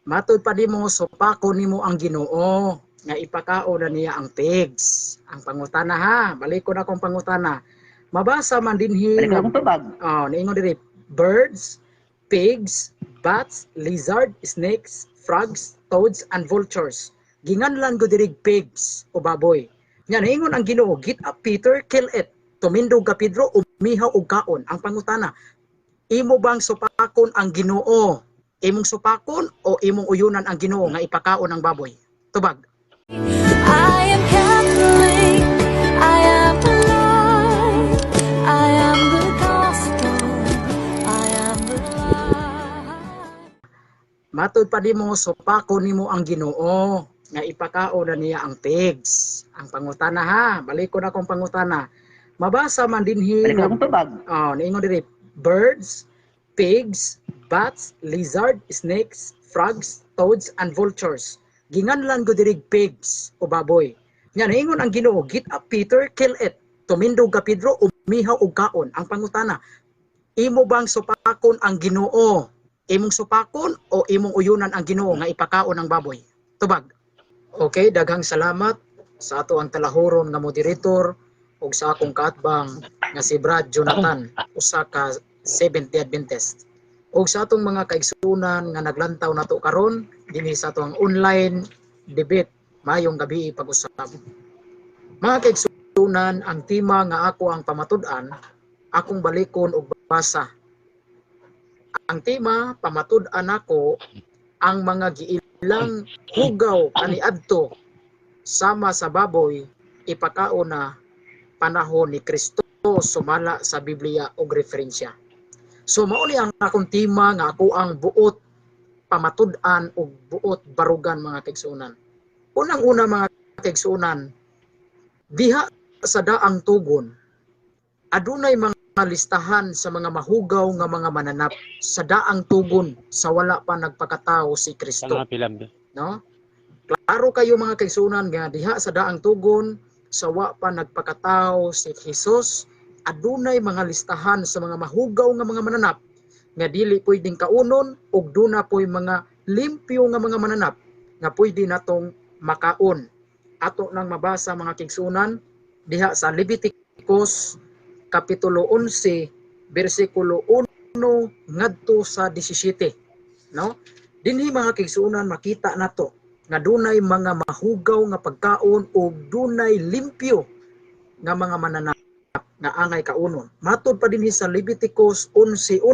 Matod pa nimo supako nimo ang Ginoo nga ipakao na niya ang pigs. Ang pangutana ha, balik ko na akong pangutana. Mabasa man dinhi Balik ko na akong tubag. niingon diri birds, pigs, bats, lizard, snakes, frogs, toads and vultures. Ginganlan ko diri pigs o baboy. Nya niingon ang Ginoo, get up Peter, kill it. Tumindog ka Pedro, umihaw og kaon. Ang pangutana, imo bang supakon ang Ginoo? Imong supakon o imong uyunan ang Ginoo nga ipakaon ang baboy? Tubag. I am Catholic, I am alive, I am the gospel, I am the light. Matod pa nimo supakon nimo ang Ginoo nga ipakaon na niya ang pigs. Ang pangutana ha, balik ko na akong pangutana. Mabasa man dinhi Balik ko na akong tubag. niingon diri birds, pigs, bats, lizard, snakes, frogs, toads and vultures. Ginganlan ko diri pigs o baboy. Nya niingon ang Ginoo, get up Peter, kill it. Tumindog ka Pedro, umihaw og kaon. Ang pangutana, imo bang supakon ang Ginoo? Imong supakon o imong uyunan ang Ginoo nga ipakaon ang baboy? Tubag. Okay, daghang salamat sa ato ang talahuron nga moderator ug sa akong kaatbang nga si Brad Jonathan, usa ka Seventh Day Adventist. Ug sa atong mga kaigsunan nga naglantaw nato karon dinhi sa atong online debate mayong gabi pag-usab. Mga kaigsunan, ang tema nga ako ang pamatud-an, akong balikon og basa. Ang tema pamatud-an ako ang mga giilang hugaw kaniadto sama sa baboy ipakaon na panahon ni Kristo sumala sa Biblia og referensya. So mao ni ang akong tema nga ako ang buot pamatud-an ug buot barugan mga kaigsunan. Unang-una mga kaigsunan, diha sa daang tugon adunay mga listahan sa mga mahugaw nga mga mananap sa daang tugon sa wala pa nagpakatao si Kristo. No? Klaro kayo mga kaigsunan nga diha sa daang tugon sa wa pa nagpakatao si Jesus, adunay mga listahan sa mga mahugaw nga mga mananap nga dili pwedeng kaunon ug duna poy mga limpyo nga mga mananap nga pwede natong makaon. Ato nang mabasa mga kaigsunan diha sa Leviticus kapitulo 11 bersikulo 1 ngadto sa 17. No? Dinhi mga kaigsunan makita nato nga dunay mga mahugaw nga pagkaon ug dunay limpyo nga mga mananap nga angay kaunon. Matod pa dinhi sa Leviticus 11:1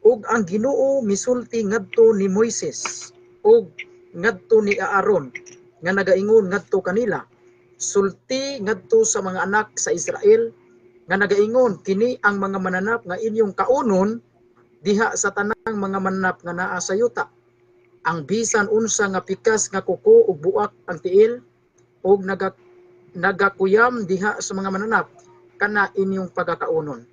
ug ang Ginoo misulti ngadto ni Moises ug ngadto ni Aaron nga nagaingon ngadto kanila, sulti ngadto sa mga anak sa Israel nga nagaingon, kini ang mga mananap nga inyong kaunon diha sa tanang mga mananap nga naa sa yuta. Ang bisan unsa nga pikas nga kuko ug buak ang tiil ug nagakuyam diha sa mga mananap kana inyong pagakaunon.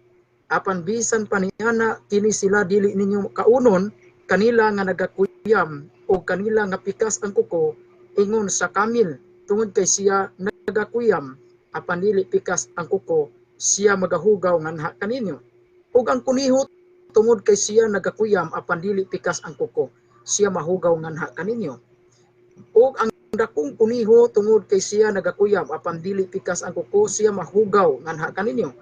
Apan bisan panihana kini sila dili ninyo kaunon, kanila nga nagakuyam ug kanila nga pikas ang kuko ingon sa kamil tungod kay siya nagakuyam apan dili pikas ang kuko siya magahugaw nganha kaninyo. Ug ang kuniho tungod kay siya nagakuyam apan dili pikas ang kuko siya mahugaw nganha kaninyo. Ug ang dakong kuniho tungod kay siya nagakuyam apan dili pikas ang kuko siya mahugaw nganha kaninyo.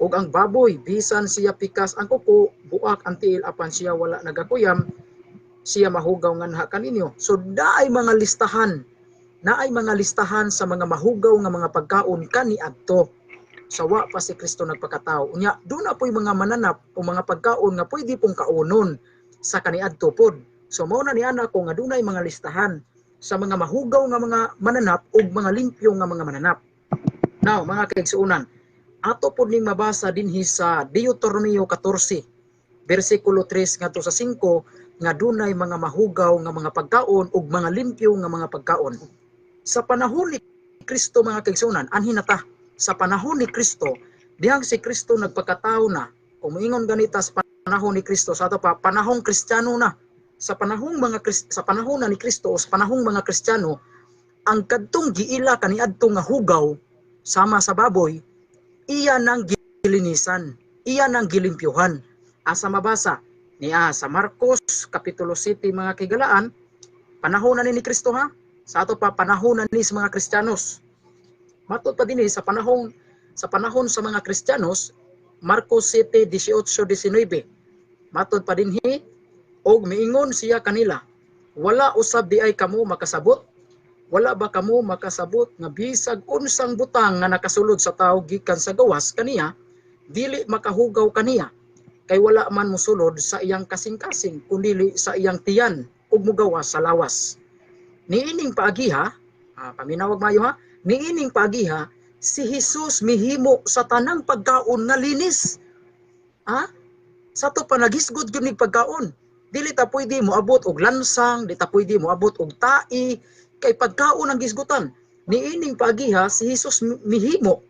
Ug ang baboy bisan siya pikas ang kuko buak ang tiil apan siya wala nagakuyam siya mahugaw nganha kaninyo. So naay mga listahan sa mga mahugaw nga mga pagkaon kaniadto sa wa pa si Kristo nagpakatao. Unya doon na po'y mga mananap o mga pagkaon nga pwede pong kaunon sa kaniadto pod. So mao na niana ko nga dunay mga listahan sa mga mahugaw nga mga mananap ug mga limpyo nga mga mananap. Now mga kaigsuonan, ato pod ning mabasa dinhi sa Deuteronomio 14 bersikulo 3 ngadto sa 5 nga dunay mga mahugaw nga mga pagkaon ug mga limpyo nga mga pagkaon. Sa panahon ni Kristo mga kaigsuonan, anhin na ta sa panahon ni Kristo, dihang si Kristo nagpakatao na, kung moingon ganita sa panahon ni Kristo, sa ato pa panahong Kristiyano na, sa panahong na ni Kristo o sa panahong mga Kristiyano, ang kadtong giila kaniadto nga hugaw sama sa baboy, iya nang gilinisan, iya nang gilimpyuhan. Asa mabasa niya sa Marcos kapitulo 7 mga kigalaan, panahon na ni Kristo ha. Sa ato pa panahon na ni sa mga Kristiyanos. Matod pa din sa panahon sa mga Kristiyanos, Marcos 7:18-19. Matod pa din og miingon siya kanila, wala usab di ay kamo makasabot. Wala ba kamo makasabot nga bisag unsang butang nga nakasulod sa tao gikan sa gawas kaniya, dili makahugaw kaniya. Kay wala man mosulod sa iyang kasing-kasing kundi sa iyang tiyan ug mogawas sa lawas. Niining paagiha, paminawag mayo ha, niining paagiha si Jesus mihimo sa tanang pagkaon nga linis. Sa to pa nagisgod gyud nig pagkaon. Dili ta pwede moabot og lansang, di ta pwede moabot og tai, kay pagkaon ang gisgutan. Niining paagiha si Jesus mihimo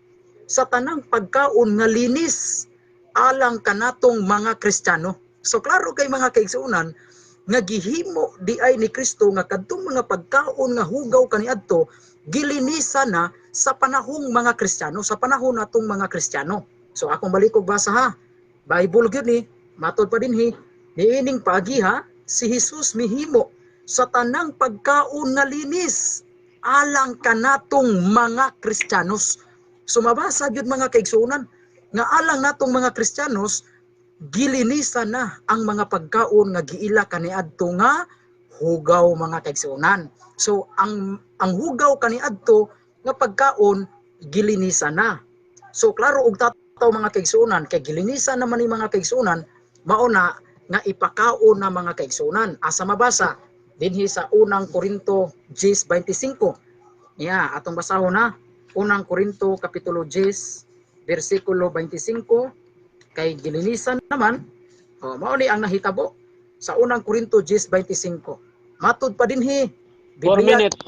sa tanang pagkaon nga linis alang kanatong mga Kristiyano. So klaro kay mga kaigsuonan nga gihimo di ay ni Kristo nga kadtong mga pagkaon nga hugaw kaniadto gilinisan na sa panahong mga Kristiyano, sa panahon natong mga Kristiyano. So akong balik og basa ha. Bible gyud ni, matod pa din niining paagiha si Jesus mihimo sa tanang pagkaon nga linis alang kanatong mga Kristiyanos. So mabasa gyud mga kaigsuonan nga alang natong mga Kristiyanos gilinisan na ang mga pagkaon nga giila kaniadto nga hugaw mga kaigsuonan. So ang hugaw kaniadto nga pagkaon gilinisan na. So klaro og tataw mga kaigsuonan kay gilinisan naman ni mga kaigsuonan mao na nga ipakaon na mga kaigsuonan. Asa mabasa dinhi sa 1 Korinto 10:25. Atong basahon na 1 Korinto kapitulo 10 versikulo 25 kay gilinisan naman mao ni ang nahitabo sa 1 Korinto 10:25. Matod pa dinhi 4 minutes.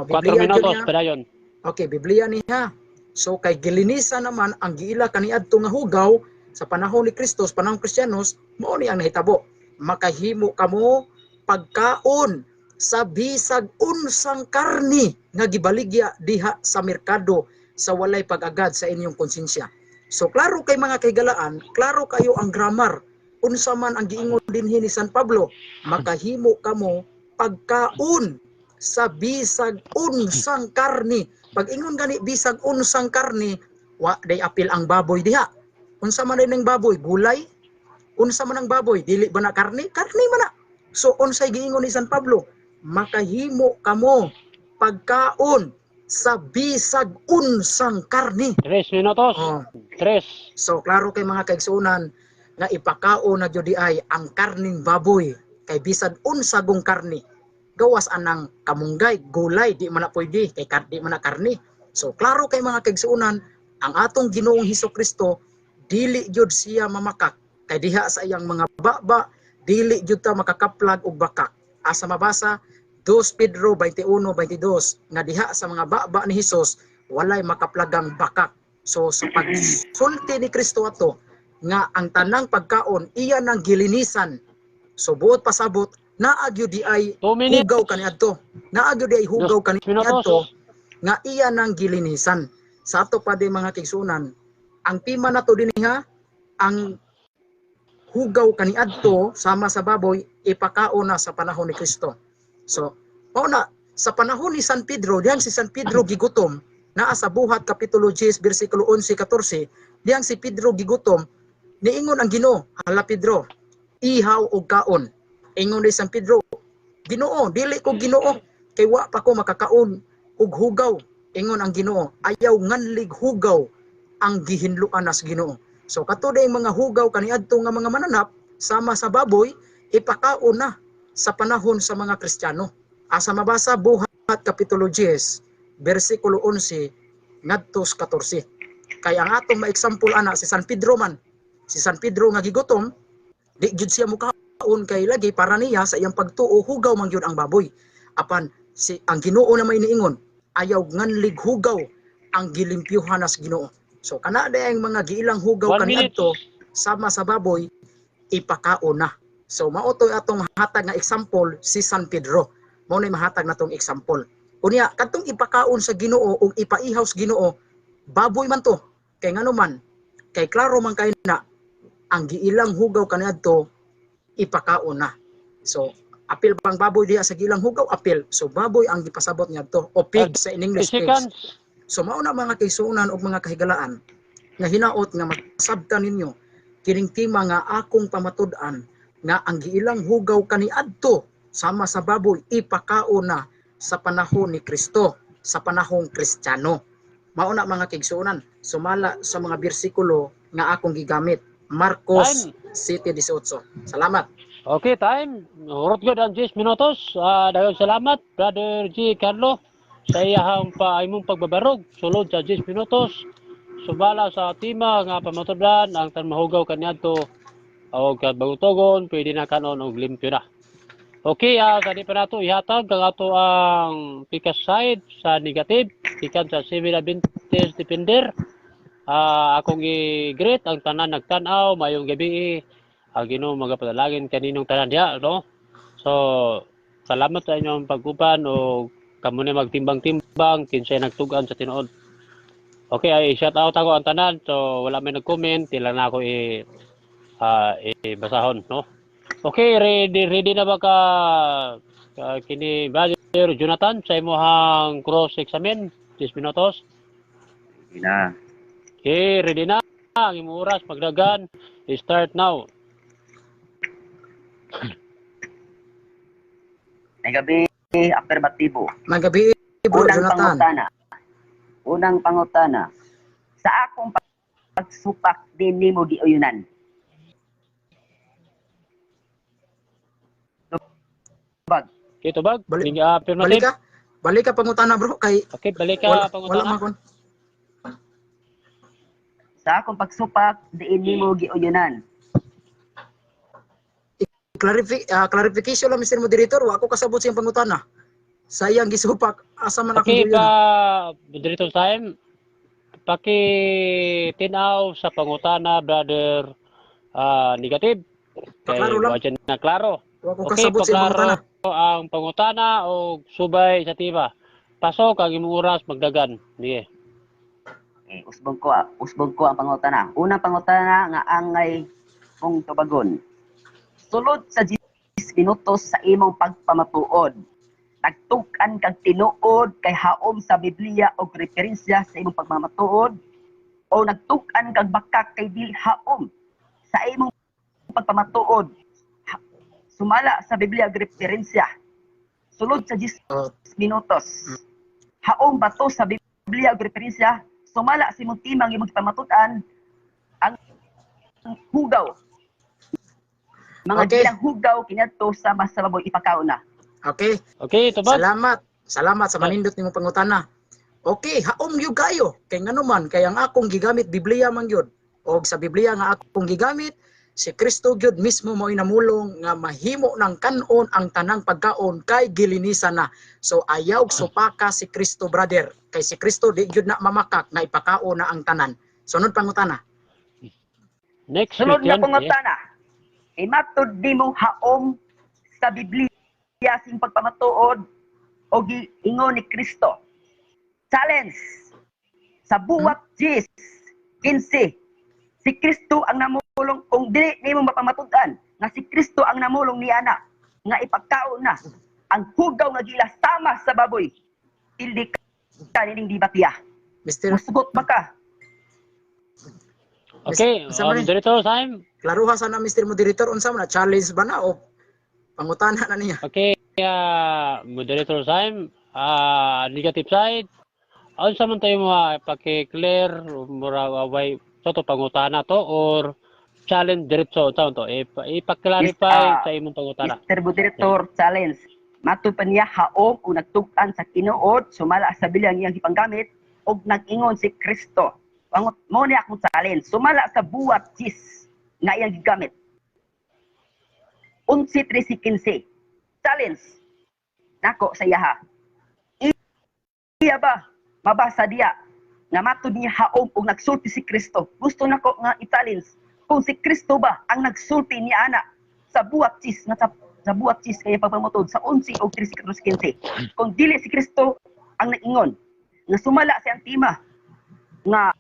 Biblia 4 minutos padayon. Okay, Biblia niya. So kay gilinisan naman ang giila kaniadto nga hugaw sa panahon ni Kristo, sa panahon Kristiyanos, mao ni ang nahitabo. Makahimo kamo pagkaon sa bisag unsang karni nga gibaligya diha sa merkado sa walay pag-agad sa inyong konsensya. So klaro kay mga kaigalaan, klaro kayo ang grammar. Unsa man ang giingon dinhi ni San Pablo, makahimo kamo pagkaon sa bisag unsang karni. Pag ingon gani bisag unsang karni, wa day apil ang baboy diha. Unsa man din ang baboy? Gulay? Unsa man ang baboy? Dili ba na karni? Karni man na. So unsay giingon ni San Pablo? Makahimo kamo pagkaon sa bisag unsang karni. 3 minutos. 3. So klaro kay mga kaigsuonan nga ipakaon na gyud ay ang karning baboy kay bisag unsa gong karni. Gawas anang kamunggay, gulay, di man na pwede kay di man na karni. So klaro kay mga kaigsuonan ang atong Ginoong Hesukristo dili gyud siya mamakak kay diha sa iyang mga baba dili gyud ta makakaplag og bakak. Asa mabasa 2 Pedro 21:22 nga diha sa mga baba ni Hesus walay makaplagang bakak. So sa pagsulti ni Kristo ato nga ang tanang pagkaon iya nang gilinisan. So buot pasabot naa gyud di ay hugaw kaniadto. Naa gyud di ay hugaw kaniadto nga iya nang gilinisan. Sa ato pa di mga kaigsuonan, ang pima nato dinhi ang hugaw kaniadto sama sa baboy ipakaon na sa panahon ni Kristo. So, mauna, sa panahon ni San Pedro, diyang si San Pedro gigutom, naa sa Buhat Kapitulo 10, versikulo 11-14, diyang si Pedro gigutom, niingon ang Ginoo, hala Pedro, ihaw og kaon. Ingon ni San Pedro, Ginoo, dili ko Ginoo, kay wa pa ko makakaon og hugaw. Ingon ang Ginoo, ayaw nganlig hugaw ang gihinluan nas Ginoo. So katuday mga hugaw kaniadto nga mga mananap sama sa baboy ipakaon na sa panahon sa mga Kristiyano. Asa mabasa Buhat Kapitulo 10, versikulo 11 ngadto 14. Kay ang atong ma-example ana si San Pedro man. Si San Pedro nga gigutom, di gyud siya mukaon kay lagi para niya sa iyang pagtuo hugaw man gyud ang baboy. Apan ang Ginoo na may niingon, ayaw nganlig hugaw ang gilimpyuhan nas Ginoo. So kana ang mga giilang hugaw kaniadto sama sa baboy ipakaon na. So mao to atong mahatag nga example si San Pedro. Mao na mahatag natong example. Unya kadtong ipakaon sa Ginoo ug ipaihaw sa Ginoo, baboy man to. Kay ngano man, kay klaro man kay na ang giilang hugaw kaniadto ipakaon na. So apil pang baboy diha sa gilang hugaw, apil. So baboy ang gipasabot niya to, o pig sa in English, pigs. Seconds. So mao na mga kaisunan o mga kahigalaan nga hinaot nga masabtan ninyo kining tema nga akong pamatud-an nga ang giilang hugaw kaniadto sama sa baboy ipakao na sa panahon ni Kristo, sa panahong Kristiyano. Mao na mga kaigsuonan, sumala sa mga bersikulo nga akong gigamit. Marcos 7:18. Salamat. Okay, time. Urot good ang 10 minutos. Daghang salamat, Brother G. Carlo, sa iyahang imong pagbabarog. Sulod sa 10 minutos. Subala sa tema nga pamatudlan ang tanmahugaw kaniadto o bagutogon, pwede na kanon og limpyo na. Okay, kani pa nato ihatag ang ato ang pikas side sa negative, ikan sa Civil Adventist Defender. Akong i-greet ang tanan nagtanaw, mayong gabi. Ginoo magapadalagin kaninong tanan diha, no? So, salamat sa inyong pag-uban o kamo ni magtimbang-timbang kinsay nagtugan sa tinuod. Okay, ay shout out ako ang tanan. So, wala may nag-comment, tila na ako basahon, no? Okay, ready na ba ka kini Brother Jonathan sa imong cross-examine 10 minutos? Ready na. Okay, ready na. Ang imong oras magdagan. Start now. May gabi, afterbatibo. Magabi, Bro Jonathan. Unang pangutana. Sa akong pagsupak din nimo giuyunan. Tubag. Okay, tubag. Balik Affirmative. ka. Balik ka pangutana, bro, kay Okay, balik ka wala pangutana. man kon. Sa akong pagsupak diin nimo giuyunan. Clarification lang, Mr. Moderator, wa ako kasabot sa iyang pangutana. Sayang gisupak, asa man akong Okay, giuyan. dito time. Tinaw sa pangutana, Brother negative. Kay Paklaro lang. wajan na klaro. Wa ko Okay, kasabot sa iyang pangutana. paklaro ang pangutana o subay sa tiba. Pasok ang imong oras magdagan. Sige. Usbong ko ang pangutana. Unang pangutana nga angay mong tubagon. Sulod sa 10 minutos sa imong pagpamatuod, nagtukan kag tinuod kay haom sa Biblia og referensya sa imong pagmamatuod o nagtukan kag bakak kay dili haom sa imong pagpamatuod sumala sa Biblia og referensya. Sulod sa 10 minutos, haom ba to sa Biblia og referensya sumala sa imong timang imong pamatudan ang hugaw. Mga Okay. bilang hugaw kinadto sa masababoy ipakaon na. Okay. Okay, tubag. Salamat sa manindot nimong pangutana. Okay, haom gyud kayo. Kay ngano man kay ang akong gigamit Biblia man gyud. Og sa Biblia nga akong gigamit, si Kristo gyud mismo mo'y namulong nga mahimo ng kanon ang tanang pagkaon kay gilinisan na. So ayaw supaka si Kristo, brother. Kay si Kristo di gyud na mamakak nga ipakaon na ang tanan. Sunod pangutana. Next Sunod question. na pangutana. Imatod nimo haom sa Biblia sing pagpamatuod o giingon ni Kristo. Challenge. Sa buwat 15, si Kristo ang namulong kung dili nimo mapamatud-an nga si Kristo ang namulong ni ana nga ipagkaon na ang hugaw nga gila sama sa baboy. Hindi ka nining dibatiya. Mr. Musugot ba ka? Okay, dito time. Klaruha sana Mr. Moderator unsa man na challenge ba na o pangutana na niya. Okay, moderator time. Negative side. Ano sa man tayo mga paki-clear mura away to pangutana to or challenge diretso to ipa-clarify sa imong pangutana. Mr. Moderator, challenge. Mato pa niya haom o nagtukan sa tinuod sumala sa bilang iyang gipanggamit og nag-ingon si Kristo. Mo niya akong challenge. Sumala sa buwat 10 nga iyang gigamit. 11:3:15. Challenge. Nako sa iya ha. Iya ba mabasa diya nga matud niya haom og nagsulti si Kristo. Gusto nako nga i-challenge kung si Kristo ba ang nagsulti niya ana sa buwat 10 nga sa buwat 10 kaya pagpamutod sa 11 o 3:15. Kung dili si Kristo ang naingon nga sumala siyang tima nga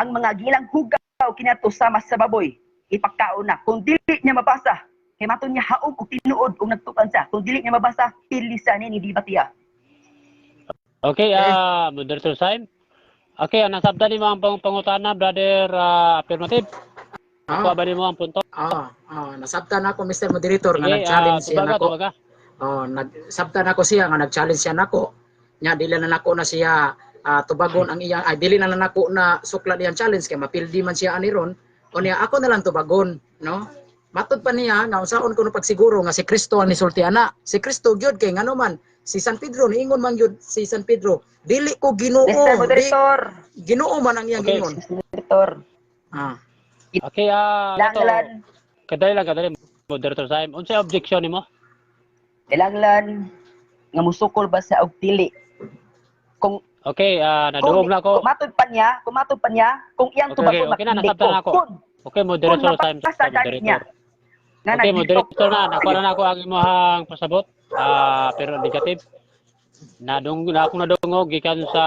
ang mga gilang hugaw kinato sama sa baboy ipakaon na. Kung dili niya mabasa kay maton niya haog og tinuod og nagtukan siya. Kung dili niya mabasa, pilisa ni di batiya. Okay, Moderator Saim. Okay, nasabda ni mo ang pangutana, brother affirmative. Ako ba ni mo ang punto? Nasabtan ako Mr. Moderator nga Sige, nag-challenge siya tubaga, nako. tubaga. Nagsabtan ako siya nga nag-challenge siya nako. Nya dili na nako na siya tubagon ang iyang dili na nako na sukla niyang challenge kay mapildi man siya ani ron. O niya ako na lang tubagon, no? Matod pa niya nga unsaon kuno pagsiguro nga si Kristo ang nisulti ana. Si Kristo gyud kay ngano man si San Pedro niingon man gyud si San Pedro, dili ko Ginoo. Mr. Moderator. Ginoo man ang iyang Okay. ingon. Mr. Moderator. Okay, Langlan. kadali, Moderator Saim. Unsay objection nimo? Ilanglan nga musukol ba sa og dili. Kung Okay, naduhog na ako. kumatod pa niya, kung iyang Okay, tubagon okay na, mapili nasabtan ko. na ako. Kung Okay, Moderator Saim. mapasa dali niya. Okay, Nga nagdito. Moderator na. Nakuha na ako ang imong pasabot. Pero negative. Akong nadungog gikan sa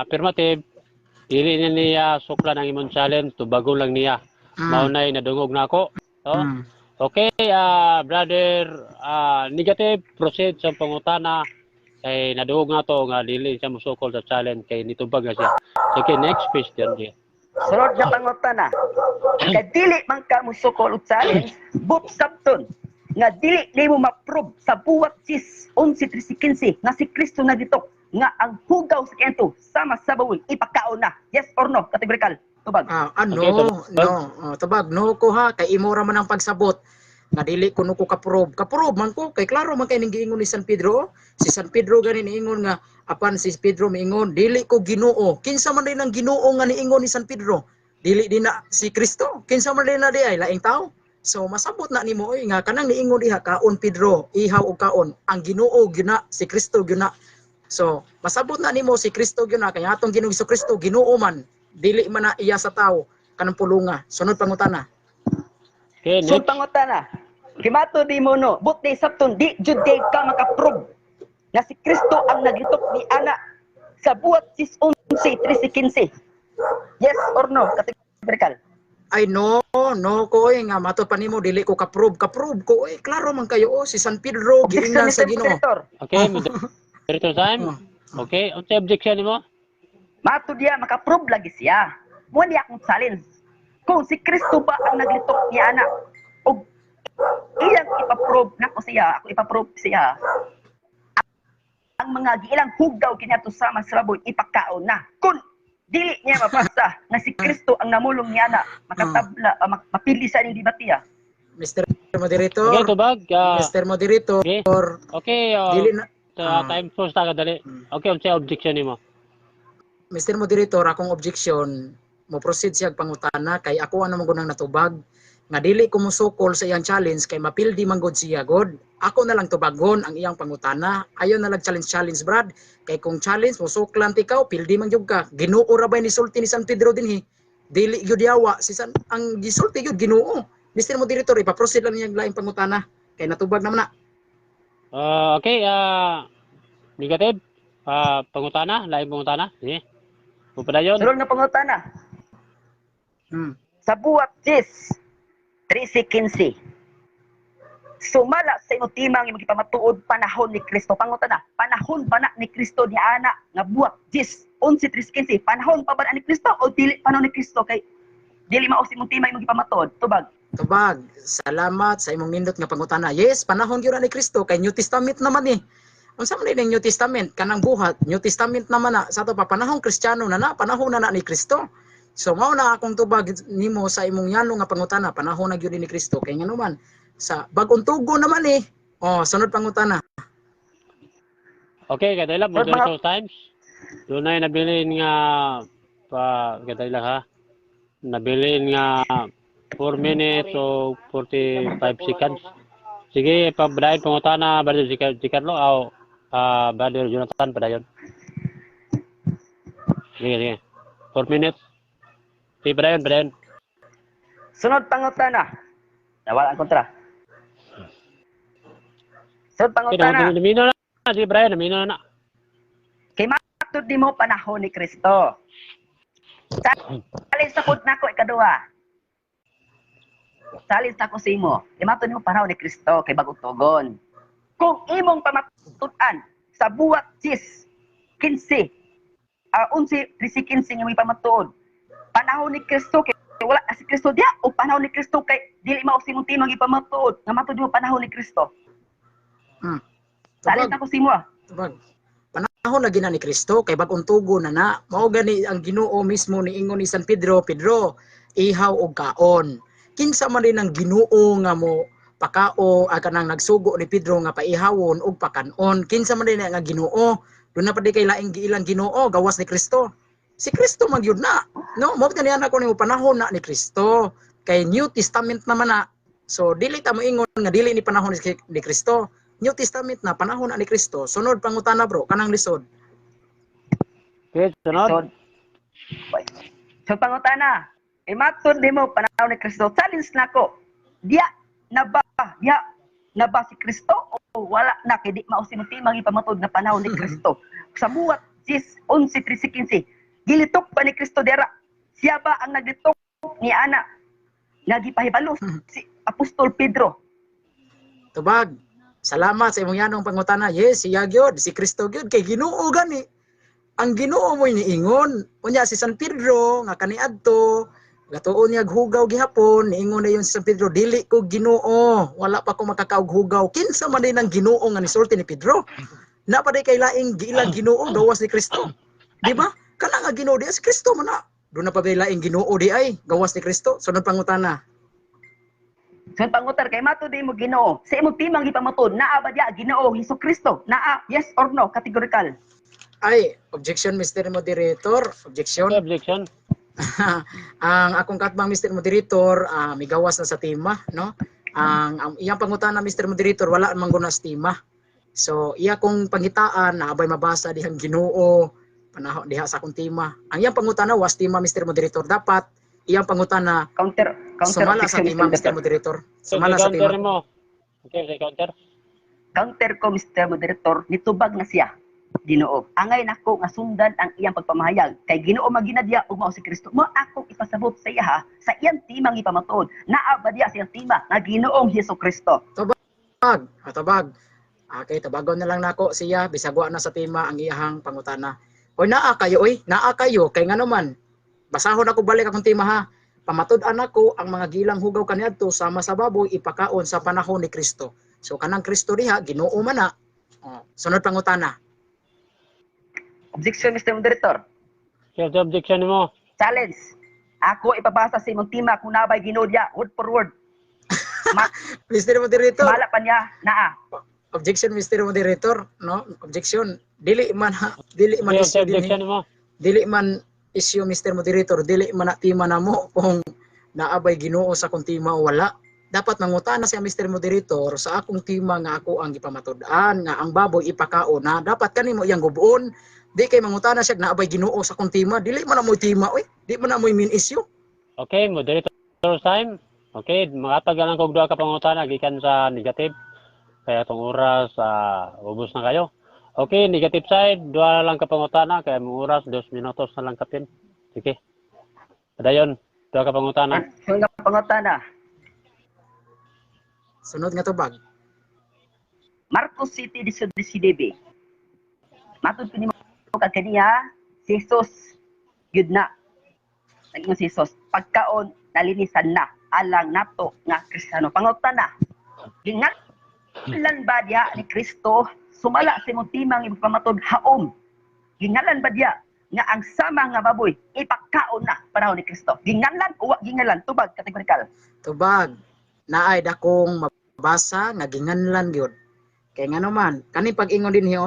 affirmative. Dili na niya sukla ng imong challenge. Tubagon lang niya. Maunay nadungog na ako. So, okay, brother negative. Proceed sa pangutana. Kay nadungog na to nga dili siya musukol sa challenge kay nitubag na siya. Sige, next question dia. Sunod na pangutana. Nga dili man ka musukol og challenge, but sabton nga dili nimo ma-prove sa buwat 11:15 nga si Kristo na dito nga ang hugaw sa kento sama sa bawoy ipakaon na. Yes or no? Categorical. Tubag. Okay, Tubag no ko ha kay imo ra man ang pagsabot nga dili kuno ko ka-prove man ko kay klaro man kay ning giingon ni San Pedro. Si San Pedro gani niingon nga apan si Pedro miingon dili ko Ginoo. Kinsa man din ang Ginoo nga niingon ni San Pedro? Dili din na si Kristo. Kinsa man din na di ay laing tao. So masabot na nimo oy nga kanang niingon diha kaon Pedro, ihaw og kaon. Ang Ginoo gyud na si Kristo gyud na. So masabot na nimo si Kristo gyud na kay atong Ginoong Kristo Ginoo man. Dili man na iya sa tao kanang pulunga. Sunod pangutana. Okay, So next. pangutana. Kimato di mo no, but di sabton di jud kay ka maka-prove nga si Kristo ang naglitok ni ana sa buwat 11:15. Yes or no? Categorical. Ay no ko oy nga mato pa nimo dili ko ka-prove ko oy klaro man kayo si San Pedro giingnan sa Ginoo. Okay, Moderator Saim. Okay, unsay objection nimo? Mato diya maka-prove lagi siya. Mo di akong challenge. Kung si Kristo ba ang naglitok ni ana og iyang ipaprove nako siya, ako ipaprove siya. Ang mga giilang hugaw kinato sama sa baboy ipakaon na. Kung dili niya mapasa nga si Kristo ang namulong niya na makatabla mapili sa ning debatiya. Mr. Moderator. Okay, tubag. Mr. Moderator. Okay, Dili na time first ta kadali. Okay, unsay objection nimo? Mr. Moderator, akong objection mo proceed siya pangutana kay ako ano man gunang natubag nga dili ko musukol sa iyang challenge kay mapildi man gud siya god. Ako na lang tubagon ang iyang pangutana. Ayon na lang challenge Brad. Kay kung challenge mo suklan ikaw pildi man gyud ka. Ginoo ra ba ni sulti ni San Pedro dinhi? Dili gyud yawa si San ang gisulti gyud Ginoo. Mr. Moderator, ipa-proceed lang niyang laing pangutana kay natubag naman na. Okay, negative. Pangutana, lain pangutana. Sige. Pupadayon. Sulod na pangutana. Sa buwat 13:15. Sumala sa imong timang imong gipamatuod panahon ni Kristo. Pangutana, panahon ba na ni Kristo ni ana nga buwat 11:13? Panahon pa ba na ni Kristo o dili panahon ni Kristo kay dili mao si imong timang imong gipamatuod? Tubag. Tubag, salamat sa imong nindot nga pangutana. Yes, panahon gyud ni Kristo kay New Testament naman eh. Unsa man ning New Testament kanang buhat, New Testament naman na sa ato pa panahon Kristiyano na panahon na ni Kristo. So mao na akong tubag nimo sa imong yano nga pangutana, panahon na gyud ni Kristo kay ngano man sa bag-ong tugo naman eh. Sunod pangutana. Okay, kadayla Moderator times. Dunay nabilin nga kadayla ha. Nabilin nga 4 minutes o 45 seconds. Sige, pabadayon pangutana Brother Giancarlo o Brother Jonathan padayon. Sige. 4 minutes. Sige, padayon. Sunod pangutana. Nawala ang kontra. Sunod pangutana. Namino na. Sige, Brian, namino na. Kay matod nimo panahon ni Kristo. Alin sa pud nako ikaduha. Challenge na ko sa imo. Imaton mo panahon ni Kristo kay bagong tugon. Kung imong pamatuan sa buwat 15, 11, 13, 15 imong pamatuod, panahon ni Kristo kay wala na si Kristo dia o panahon ni Kristo kay dili mao si imong timang ipamatuod nga matud mo panahon ni Kristo. Challenge na ko sa imo. Tubag. Panahon na gina ni Kristo kay bagong tugo na na. Mao gani ang Ginoo mismo ni ingon ni San Pedro, Pedro, ihaw og kaon. Kinsa man rin ang Ginoo nga mo pakao kanang nagsugo ni Pedro nga paihawon og pakanon. Kinsa man rin nga Ginoo? Doon na pa di kay laing giilang Ginoo gawas ni Kristo. Si Kristo magyud na. No, mo kani ana ko ni panahon na ni Kristo. Kay New Testament naman na. So dili ta mo ingon nga dili ni panahon ni Kristo. New Testament na panahon na ni Kristo. Sunod pangutana bro, kanang lisod. Okay, sunod. So pangutana, imatod nimo panahon ni Kristo. Challenge nako. Diya na ba si Kristo o wala na kay di mao si timang ipamatod na panahon ni Kristo. Sa buwat 11, 13, 15 gilitok pa ni Kristo dera. Siya ba ang naglitok ni ana? Nagipahibalo si Apostol Pedro. Tubag. Salamat sa imong yanong pangutana. Yes, siya gyud, si Kristo gyud kay Ginoo gani. Ang Ginoo mo niingon, unya si San Pedro nga kaniadto, gatuon niya hugaw gihapon, niingon na yon si San Pedro, dili ko Ginoo, wala pa ko makakaog hugaw. Kinsa man din ang Ginoo nga nisulti ni Pedro? Napaday kay laing giilang Ginoo gawas ni Kristo. Di ba? Kana nga Ginoo di si Kristo man na. Doon na pa bay laing Ginoo di ay gawas ni Kristo. Sunod pangutana. So pangutar kay matud mo Ginoo. Sa imong timang ipamatod, naa ba diya Ginoo Hesukristo? Naa, yes or no? Categorical. Ay, objection Mr. Moderator, objection. Objection. Ang akong katbang Mr. Moderator, migawas na sa tima, no? Ang iyang pangutana Mr. Moderator wala man guna sa tima. So iya kong pangitaan na abay mabasa dihang Ginoo panahon diha sa akong tima. Ang iyang pangutana was tima Mr. Moderator, dapat iyang pangutana Counter sumala sa tima Mr. Moderator. Sumala sa tima. Mo. Okay, counter. Counter ko Mr. Moderator, nitubag na siya. Ginoo. Angay nako nga sundan ang iyang pagpamahayag. Kay Ginoo maginadya ug mao si Kristo. Mo ako ipasabot sa iya sa iyang timang ipamatod. Naa ba diya sa iyang tima nga Ginoong Hesukristo? Tabag. Okay, tabagon na lang nako siya bisag wa na sa tima ang iyang pangutana. Oy naa kayo kay ngano man. Basahon ako balik akong tima ha. Pamatud-an ako ang mga gilang hugaw kaniadto sama sa baboy ipakaon sa panahon ni Kristo. So kanang Kristo diha Ginoo man na. Sunod pangutana. Objection Mr. Moderator. Kaya objection mo. Challenge. Ako ipabasa sa imong tima kung nabay Ginoo diya word for word. Mr. Moderator. Mala pa niya naa. Objection Mr. Moderator, no? Objection. Dili man Kaya issue objection dinhi. mo. Dili man issue Mr. Moderator, dili man na tima namo kung naabay Ginoo sa akong tima o wala. Dapat mangutana siya Mr. Moderator sa akong tima nga ako ang ipamatud-an nga ang baboy ipakaon na dapat kanimo iyang gubuon. Di kay mangutana siya na abay Ginoo sa akong tima, dili man na mo tima oy. Di man na mo main issue. Okay, moderator time. Okay, makatag lang kog duha ka pangutana gikan sa negative. Kaya itong oras, ubos na kayo. Okay, negative side, dua lang ka pangutana. Kaya mong oras, 2 minutos na lang kapin. Sige. Padayon, dua ka pangutana. Sunod nga pangutana. Sunod nga tubag. Marcos City 19. Matud ko nimo kaniya si Jesus gyud na. Naging si Jesus pagkaon nalinisan na alang nato nga Kristiyano. Pangutana. Gingalan ba diya ni Kristo sumala sa imong timang ipamatod haom? Gingalan ba diya nga ang sama nga baboy ipakaon na panahon ni Kristo? Gingalan o wa gingalan? Tubag kategorikal. Tubag. Naay dakong mabasa nga ginganlan gyud. Kay ngano man, kani pag-ingon dinhi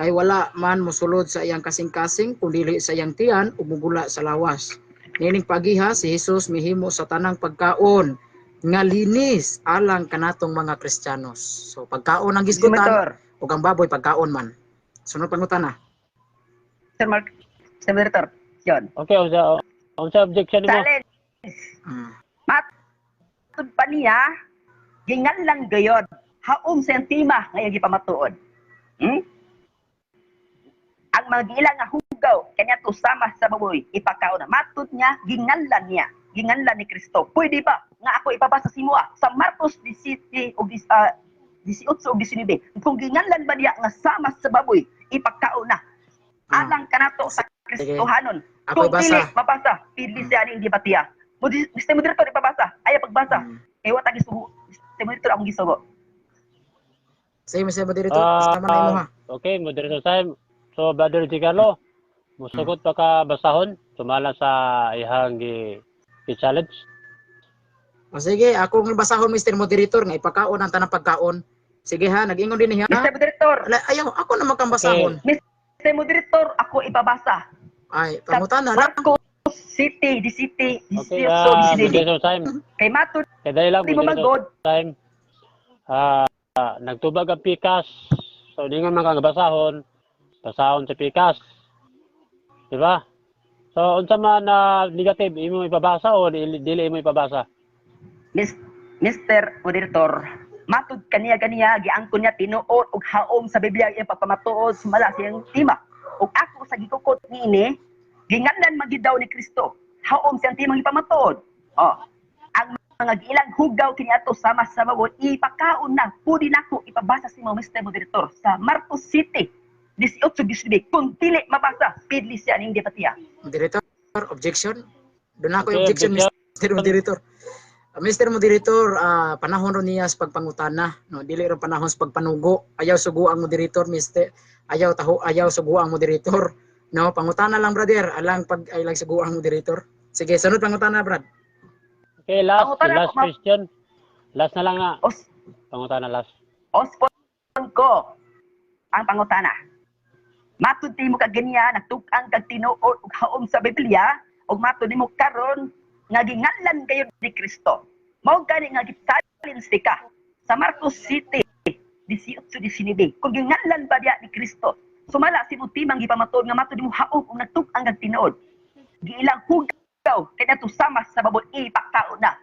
kay wala man mosulod sa iyang kasing-kasing kundi sa iyang tiyan ug mugula sa lawas. Nining pagiha si Jesus mihimo sa tanang pagkaon nga linis alang kanatong mga Kristiyanos. So pagkaon ang gisgutan ug ang baboy pagkaon man. Sunod pangutana. Sir Mark, Sir Moderator, yun. Okay, unsa objection mo? Challenge. Matud pa niya, gingalan gayod, haom sa iyang tima ngayong ipamatuod. Ang mga gilang nga hugaw, kanya to sama sa baboy, ipakaon na. Matud niya, gingalan ni Kristo. Pwede ba? nga ako ipabasa sa imo sa Marcos 17 ug 18 ug 19. Kung ginganlan ba niya nga sama sa baboy, ipagkaon na. Alang kanato sa Kristohanon. Ako Kung dili ibasa. mabasa, pili siya ning debatiya. Mr. Moderator ipabasa. Ay pagbasa. Kay wa ta gisugo. Mr. Moderator akong gisugo. Sige, Mr. Moderator, tama na imo ha. Okay, moderator time. So, Brother G. Carlo, musugot pa ka basahon, sumala sa ihang i-challenge. O sige, ako nga basahon Mr. Moderator nga ipakaon ang tanang pagkaon. Sige ha, nag-ingon din niya. Mr. Moderator, Ayaw, ako naman kang basahon. Mr. Moderator, ako ipabasa. Ay, pangutan na lang. Marcos City, di City, di Okay, City, moderator time. Kay Mato, Kaya dahil lang, di mo moderator magod. time. Nagtubag ang pikas. So, hindi nga mga basahon sa pikas. Diba? So, unsa man na negative, imo ipabasa o dili imo ipabasa? Mr. Moderator, matud kaniya giangkon niya tinuod og haom sa Biblia iya pagpamatuod sumala siyang tima. Ug ako sa gikukot niini, ginganlan magid daw ni Kristo. Haom siyang timang ipamatuod. Oh, ang mga giilang hugaw kini ato sama sa baboy ipakaon na pudi nako ipabasa si mo Mr. Moderator sa Marcos City 18-19 kung dili mabasa pidli siya ning debatiya. Moderator, objection? Doon ako Okay, objection, objection. Mr. Moderator. Mr. Moderator, panahon ron niya sa pagpangutana, no? Dili ron panahon sa pagpanugo. Ayaw sugo ang moderator, Mr. Ayaw sugo ang moderator. No, pangutana lang, brother. Alang sugo ang moderator. Sige, sunod pangutana, brad. Okay, last Pangutana po, ma'am. question. Last na lang na. Os Pangutana last. Ospon ko ang pangutana. Matud mo kag ganiya nagtuk-ang kag tinuod ug haom sa Biblia ug matud nimo karon nga ginganlan kayo ni Kristo. Mao gani nga gi-challenge ka sa Marcos City 18-19. Kung ginganlan ba diya ni Kristo, sumala si timang gipamatuod nga matud nimo haom ug nagtuk-ang kag tinuod. Giilang hugaw kay nato sama sa baboy ipakaon na.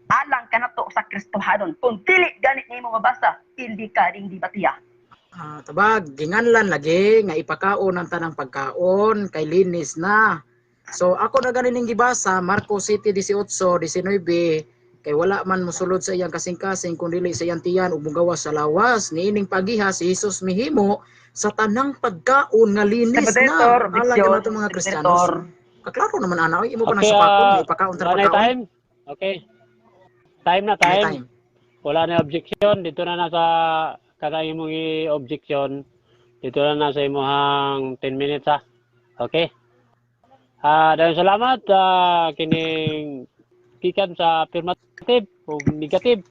Alang kanato sa Kristohanon. Kung dili ganit nimo mabasa, hindi ka ring dibatiya. Tabag, ginganlan lagi nga ipakaon ang tanang pagkaon kay linis na. So ako na ganin gibasa Marcos City 18-19 kay wala man mosulod sa iyang kasing-kasing kun dili sa iyang tiyan ug mugawas sa lawas niining pagiha si Hesus mihimo sa tanang pagkaon nga linis Moderator, na. Alang objection, kanato mga Kristiyanos. Kaklaro naman ana, imo pa nang Okay, supakon nga ipakaon tanang wala na pagkaon. time? Okay. Time na Any time. Wala na objection. Dito na sa kakain mong i-objection. Dito na sa imong 10 minutes ha. Okay. Dahil salamat kining kikan sa affirmative o negative.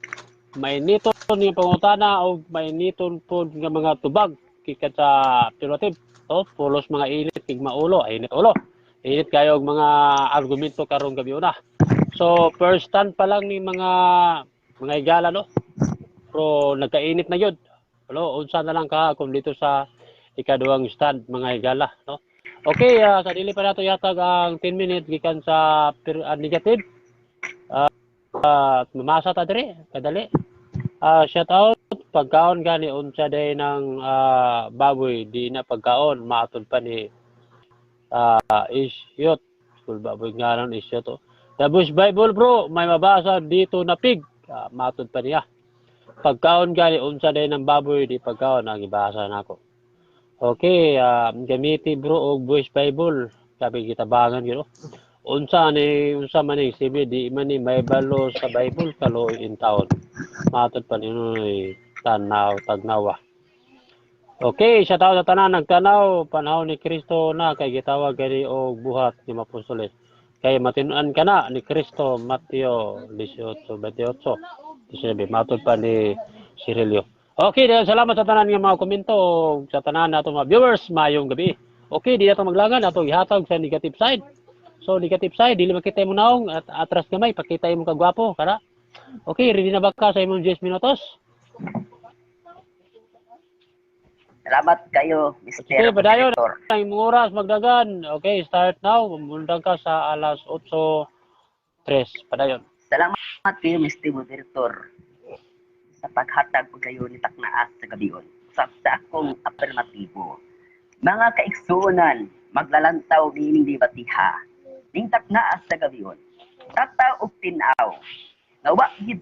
May niton yung pangutana o may niton po ng mga tubag kikan sa affirmative. So, pulos mga init kig maulo, init ulo. Init kayo og mga argumento karong gabi una. So, first stand pa lang ni mga igala, no? Pero nagkainit na yun. Hello, unsa na lang ka kung dito sa ikaduhang stand, mga igala, no? Okay, sa dili pa nato yatag ang 10 minutes gikan sa negative. Mamasa ta dire, kadali. Shout out, pagkaon gani unsa day ng baboy, di na pagkaon, maatod pa ni isyot. School baboy nga lang isyot to. The Bush Bible bro, may mabasa dito na pig. Matod pa niya. Pagkaon gali, unsa day ng baboy, di pagkaon, nagibasa na ako. Okay, gamiti bro og Bush Bible. Sabi kita bangan gino. Unsa man ni sibi, di man ni may balo sa Bible, kaloy in town. Matod pa niya, tagnawa. Okay, siya tao sa tanan, nagtanaw, panahon ni Kristo na, kay gitawag gani og buhat ni Mapusoles. Kaya matinuan ka na ni Kristo, Mateo 18:28. Sinabi, matod pa ni Cirilio. Okay, dahil salamat sa tanan ng mga komento, sa tanan nato mga viewers, mayong gabi. Okay, di nato maglangan, nato ihatag sa negative side. So, negative side, dili makita mo naong, at atras gamay, pakita mo kagwapo, kara. Okay, ready na ba ka sa imong 10 minutos? Salamat kayo, Mr. Okay, padayon. Moderator. Ang imong oras magdagan. Okay, start now. Mundang ka sa alas 8:03. Padayon. Salamat kayo, Mr. Moderator, sa paghatag po kayo ni Taknaas sa gabiyon. Sa akong alternatibo. Mga kaigsuonan, maglalantaw nining dibatiha. Ning Taknaas sa gabiyon. Tataw og tinaw. Nga wa gid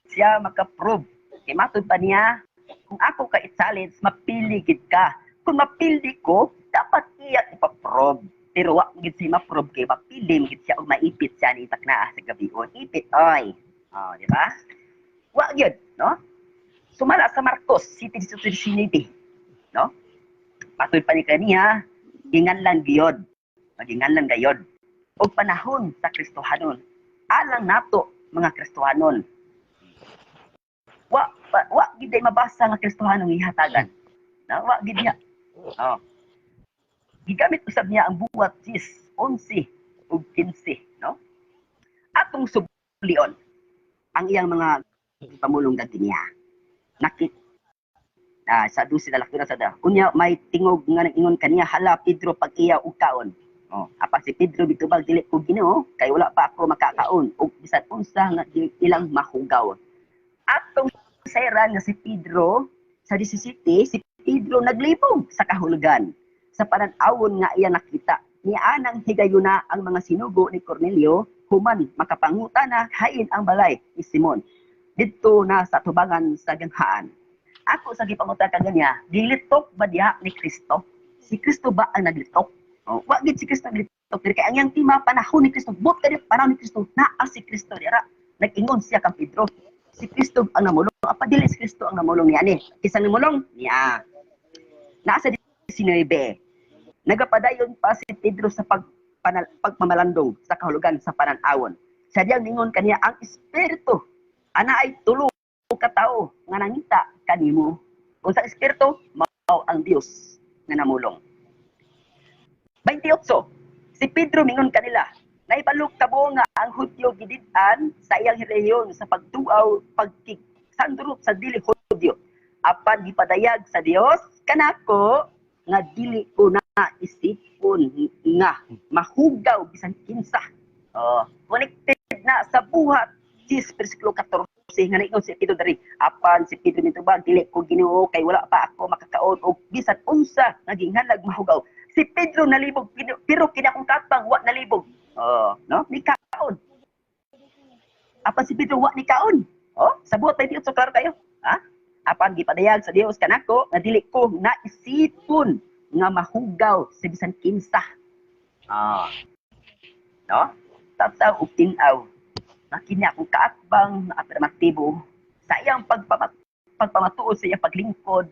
siya maka-prove. Kay matud pa niya, kung ako ka i-challenge, mapili gid ka. Kung mapili ko, dapat iya ipa-prove. Pero wa gid siya ma-prove kay mapili gid siya og maipit siya ni takna sa gabi o ipit oy. Oh, di ba? Wa gyud, no? Sumala sa Marcos City 19, no? Matud pa ni kaniya, ginganlan gyud. Ginganlan gayod. Og panahon sa Kristohanon. Alang nato mga Kristohanon. Wa gid ay mabasa nga Kristohanon ihatagan. Na wa gid niya. Oh. Gigamit usab niya ang buwat 10, 11 ug 15, no? Atong sublion ang iyang mga pamulong dati niya. Nakit sa 12 na laktura sa da. Unya may tingog nga ingon kaniya, hala Pedro pag iya og kaon. Oh, apa si Pedro bitubag dili ko Ginoo kay wala pa ako makakaon ug bisan unsa nga ilang mahugaw. Atong sayran nga si Pedro sa 17, si Pedro naglibog sa kahulugan. Sa panan-awon nga iya nakita ni anang higayuna ang mga sinugo ni Cornelio human makapangutana hain ang balay ni Simon didto na sa tubangan sa ganghaan. Ako sa gipangutan kaniya, dilitok ba diha ni Kristo? Si Kristo ba ang naglitok? Oh, wa gid si Kristo naglitok diri kay ang yang tima panahon ni Kristo, bot kay panahon ni Kristo naa si Kristo dira. Nag-ingon siya kang Pedro. Si Kristo ang namulong, apa dili si Kristo ang namulong niya ni? Kisang namulong niya. Nasa 19. Nagapadayon pa si Pedro sa pagmamalandong sa kahulugan sa panan-awon. Sa diyang ningon kaniya ang espiritu ana ay tulo ka tawo nga nangita kanimo. Kung sa espiritu mao ang Dios nga namulong. 28. Si Pedro mingon kanila, naibalo kabo nga ang Hudyo gidid-an sa iyang relihiyon sa pagtuaw pagkiksandurot sa dili Hudyo. Apan gipadayag sa Dios kanako nga dili ko na isipon nga mahugaw bisan kinsa. Connected na sa buhat 10 versikulo 14 nga naingon si Pedro dari. Apan si Pedro mitubag dili ko Ginoo kay wala pa ako makakaon og bisan unsa nga ginhalag mahugaw. Si Pedro nalibog pero kini akong katbang wa nalibog. No? Ni kaon. Apan si Pedro wa ni kaon. Sabot pa diyo so klaro kayo. Ha? Apan gipadayag sa Dios kanako nga dili ko naisipon nga mahugaw sa bisan kinsa. No? Tataw ug tin-aw. Nakini akong kaatbang na afirmatibo sa iyang pagpamatuod sa iyang paglingkod.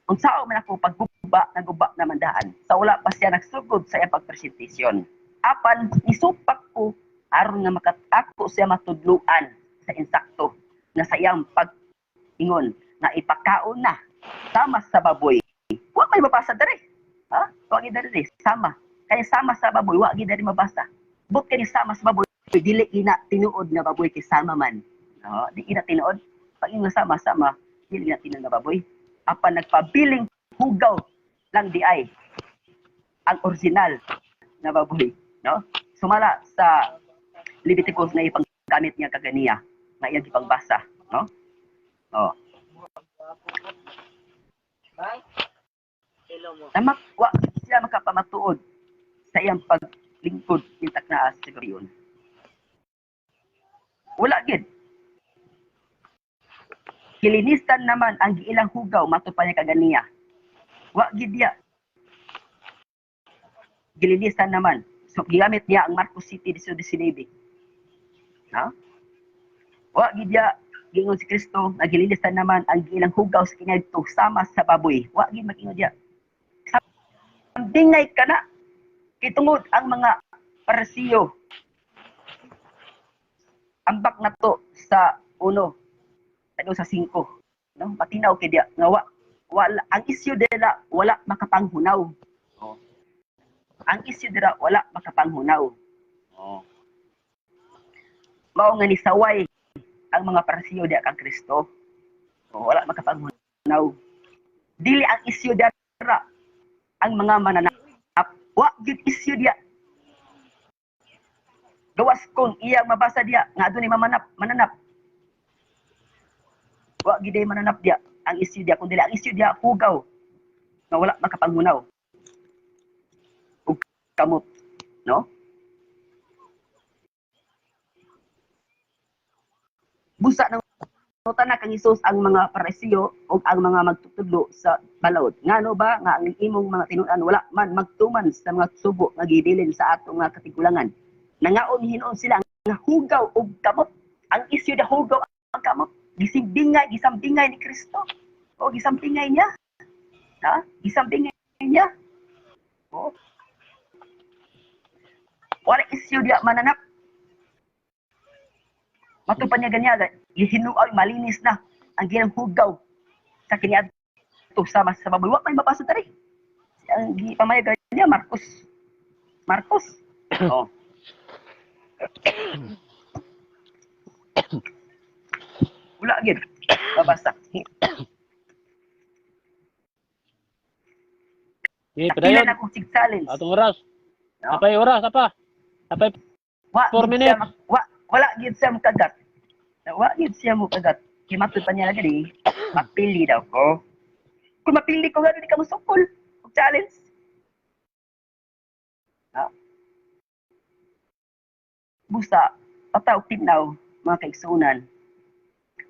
Unsao man ako pagguba na mandaan. Sa wala pa siya nagsugod sa iyang pagpresentasyon. Apan isupak ko aron nga makatako siya matudluan sa insakto na sa iyang pag-ingon na ipakaon na sama sa baboy. Wa may mabasa diri. Ha? Wa gid diri sama. Kaya sama sa baboy wa gid diri mabasa. But kani sama sa baboy dili ina tinuod nga baboy kay sama man. No, di ina tinuod. Pag ingon sama-sama, dili ina tinuod nga baboy. Apan nagpabiling hugaw lang di ay ang original na baboy, no? Sumala sa Leviticus na ipanggamit niya kaganiya na iyang ipangbasa, no? Namak wa siya makapamatuod sa iyang paglingkod ni takna sa gabiyon. Wala gid. Kilinistan naman ang giilang hugaw matupan niya kaganiya. Wa gid diya. Gilinisan naman. So gigamit niya ang Marcos City 19. No? Wa gid diya gingon si Kristo nga gilinisan naman ang giilang hugaw sa kinaadto sama sa baboy. Wa gid magingon diya. Dingay kana kitungod ang mga Parisiyo. Ambak na to sa 1 sa 5, no? Patinaw kay dia nga wala ang issue dira wala makapanghunaw. Ang issue dira wala makapanghunaw. Mao nga ni saway ang mga Parisiyo diha kang Kristo. Wala makapanghunaw. Dili ang issue dira ang mga mananap. Wa gid issue diha. Gawas kung iya mabasa diya nga adunay mananap. Wa gid mananap diya ang issue diya, kundi ang issue diya hugaw nga wala makapanghunaw. Ug kamot, no? Busa ng na kang Hesus ang mga Pariseo o ang mga magtutudlo sa balod. Ngano ba nga ang imong mga tinunan wala man magtuman sa mga subo nga gibilin sa atong nga katigulangan. Nangaon hinuon sila nga hugaw og kamot. Ang isyu da hugaw ang kamot. Gisambingay ni Kristo. O gisambingay niya. Ha? Gisambingay niya. O. Wala isyu dia mananap. Matupan niya ganyan, gihinuaw, malinis na ang ginang hugaw sa kiniadto sa baboy. Wa may mabasa tari. Ang gipamayagan niya, Marcos. Oh. Wala gid. Mabasa. Di, Ilan padayon. akong challenge. Atong oras. No? Apay oras, apa? Apay Wa 4 gid minutes. siya wala gid siya mukagat. Wa gid siya mukagat. Kimatud pa niya lagi mapili daw ko. Kung mapili ko gani di ka musukol. Challenge. No? Busa, pataw tinaw mga kaigsunan.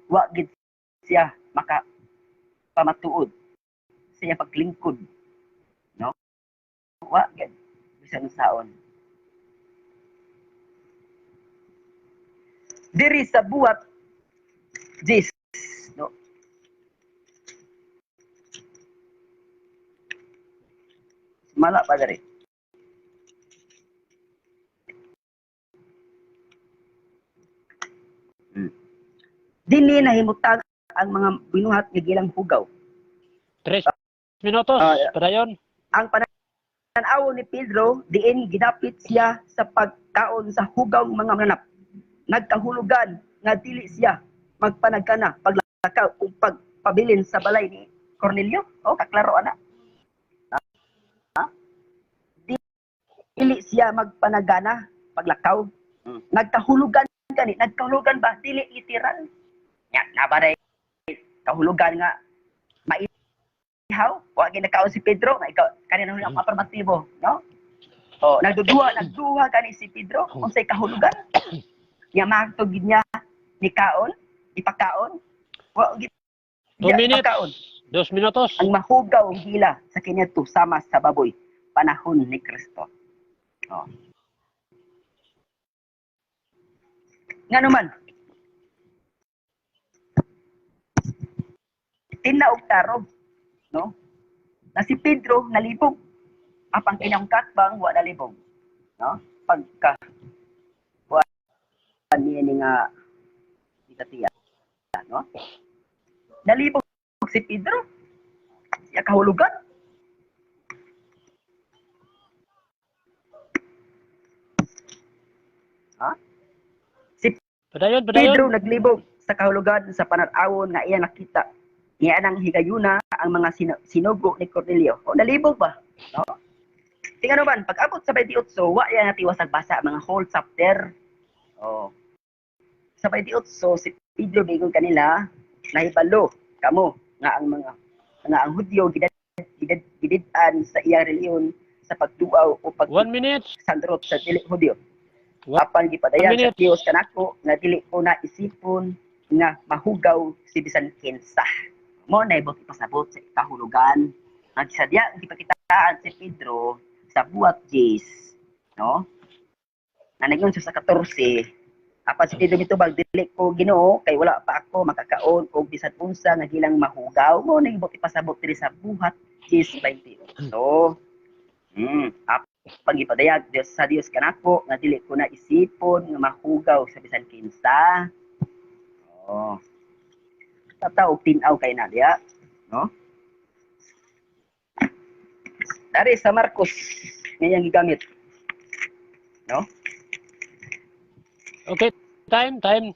Wa gid siya maka pamatuod siya paglingkod. No? Wa gid bisan saon. Diri sa buhat Jis, no? Mala pa dari. Dili nahimutag ang mga binuhat nga gilang hugaw. 3 minutos, padayon. Ang pananaw ni Pedro diin gidapit siya sa pagkaon sa hugaw mga mananap. Nagkahulugan nga dili siya magpanagkana paglakaw o pagpabilin sa balay ni Cornelio. O, kaklaro ana. Dili siya magpanagana paglakaw. Nagkahulugan gani, nagkahulugan ba dili literal. Nya nabaday kahulugan nga maihaw. Wa ginakaon si Pedro, nga ikaw kanina ang afirmatibo, no? O, nagduha gani si Pedro unsay kahulugan. Nya matug gid niya ni kaon, ipakaon. Wa gid 2 minutes. ipakaon. 2 minutos. Ang mahugaw hila sa kaniadto sama sa baboy panahon ni Kristo. Oh. Nga naman, tinaog tarog, no? Na si Pedro nalibog. Apang kinangkat bang wa nalibog, no? Pagka niya ni nga itatiya, no? Nalibog si Pedro. Siya kahulugan. Ha? Si Padayon. Pedro naglibog sa kahulugan sa panat-awon nga iya nakita. Niya nang higayuna ang mga sinugo ni Cornelio. O nalibog ba? No? Tingnan naman, pag abot sa 28, wa yan natiwasag basa mga whole chapter. Oh. Sa 28, si Pedro bigon kanila nahibalo kamo nga ang Hudyo gididan sa iyang reliyon sa pagduaw o 1 minute. sandrot sa dili Hudyo. What? Apan gipadayan sa minute. Dios kanako nga dili ko na isipon nga mahugaw si bisan kinsa. Mo na ibot ipasabot sa kahulugan. Nagsadya gipakitaan si Pedro sa buhat Jis, no? Nanagyon sa 14. Apan si Pedro mitubag dili ko Ginoo kay wala pa ako makakaon og bisan unsa nga gilang mahugaw. Mo na ibot ipasabot diri sa buhat Jis 20. So, paggipadayag Dios sa Dios kanako nga dili ko na isipon nga mahugaw sa bisan kinsa. Oh. Tataw tinaw kay na diya, no? Dari sa Marcos ngayang gigamit. No? Okay, time, 10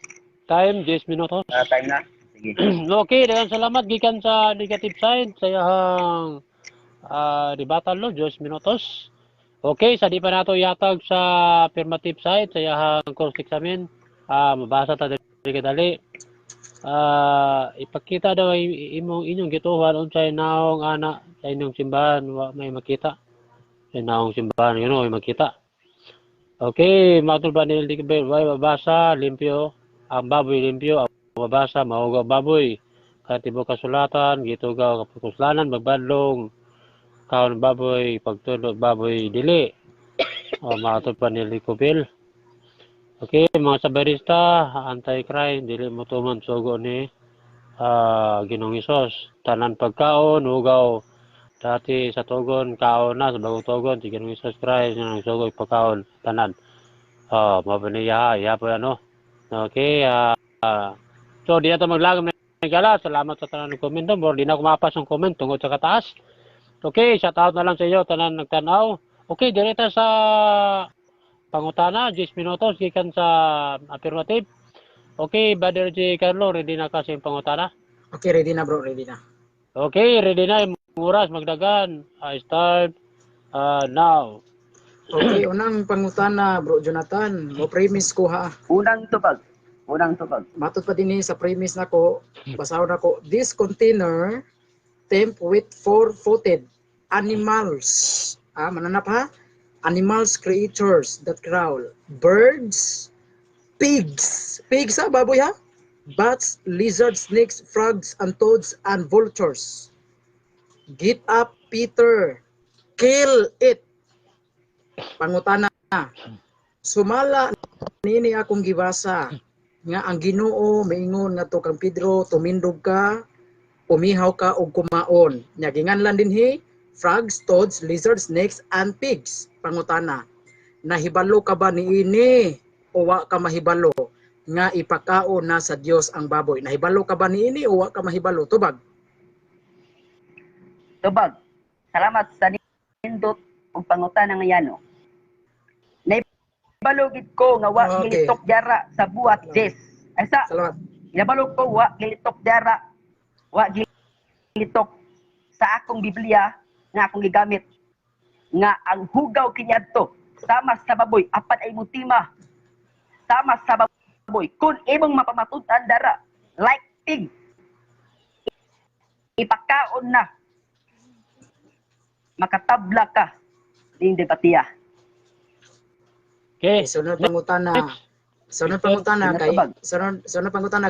minutos. Time na. Sige. Okay, daghang salamat gikan sa negative side sa iyang rebuttal lo 10 minutos. Okay, sa di pa nato yatag sa affirmative side sa iyang course examen, mabasa ta diri kadali. Ipakita daw inyong gituhan unsay naong ana sa inyong simbahan wa may makita. Sa naong simbahan may makita. Okay, matul ba nila di ba babasa limpyo ang baboy limpyo mabasa, maugaw baboy. Kahit ibo kasulatan, gitugaw kapukuslanan, magbadlong, kaon baboy, pagtulog baboy, dili. Maatod pa ni Licoville. Okay, mga sabarista, anti-crime, dili mo tuman sugo ni Ginong Isos. Tanan pagkaon, ugaw, dati sa tugon, kaon na, sa bagong tugon, si Ginong Isos Christ, yung sugo, pagkaon, tanan. Mabaniya, iya po ano. Okay, so di nato maglagam na gala. Salamat sa tanan ng komento. More di na kumapas ang comment tungkol sa kataas. Okay, shout out na lang sa iyo, tanan nagtanaw. Okay, direta sa pangutana, 10 minutos, gikan sa affirmative. Okay, Brother J. Carlo, ready na kasi yung pangutana? Okay, ready na bro, ready na. Okay, ready na yung oras, magdagan. I start now. Okay, unang pangutana bro Jonathan, mo premise ko ha. Unang tubag. Matod pa din sa premise nako, basahon nako, this container temp with four-footed animals. Mananap ha? Animals, creatures that crawl. Birds, pigs. Pigs baboy ha? Bats, lizards, snakes, frogs, and toads, and vultures. Get up, Peter. Kill it. Pangutana. Sumala nini akong gibasa nga ang Ginoo maingon nga to kang Pedro, tumindog ka, umihaw ka og kumaon. Nya ginganlan dinhi frogs, toads, lizards, snakes, and pigs. Pangutana. Nahibalo ka ba niini o wa ka mahibalo nga ipakaon na sa Dios ang baboy? Nahibalo ka ba niini o wa ka mahibalo? Tubag. Salamat sa nindot ug pangutana nga yano. Balogid ko nga wa Okay. gilitok dara sa buhat Jess. Ay sa Salamat. nabalog ko wa gilitok dara, wa gilitok sa akong Biblia nga akong gigamit nga ang hugaw kiniadto sama sa baboy apat ay mutima sama sa baboy kun imong mapamatud-an dara like pig ipakaon na makatabla ka ning debatiya. Okay, Sunod pangutana. Sunod pangutana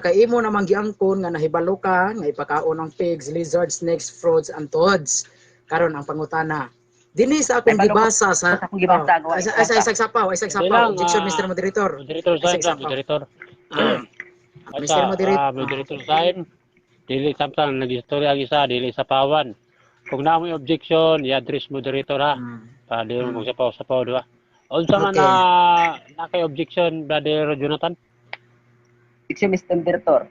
kay imo namang giangkon nga nahibalo ka nga ipakaon ang pigs, lizards, snakes, frogs, and toads. Karon ang pangutana. Dinhi sa akong Nahibalo ko gibasa sa sa akong gibasa, gawa Ay isag sapaw. Bilang, Objection Mr. Moderator. Moderator sign Isag ka, sapaw. moderator. Mr. Moderator. Moderator sign. Dili samtang nag-istorya ang isa, dili sa pawan. Kung na mo objection, i-address moderator ha. Para di mo magsapaw-sapaw, di ba? Unsa man Okay. na kay objection, Brother Jonathan? Si Mr. Bertor.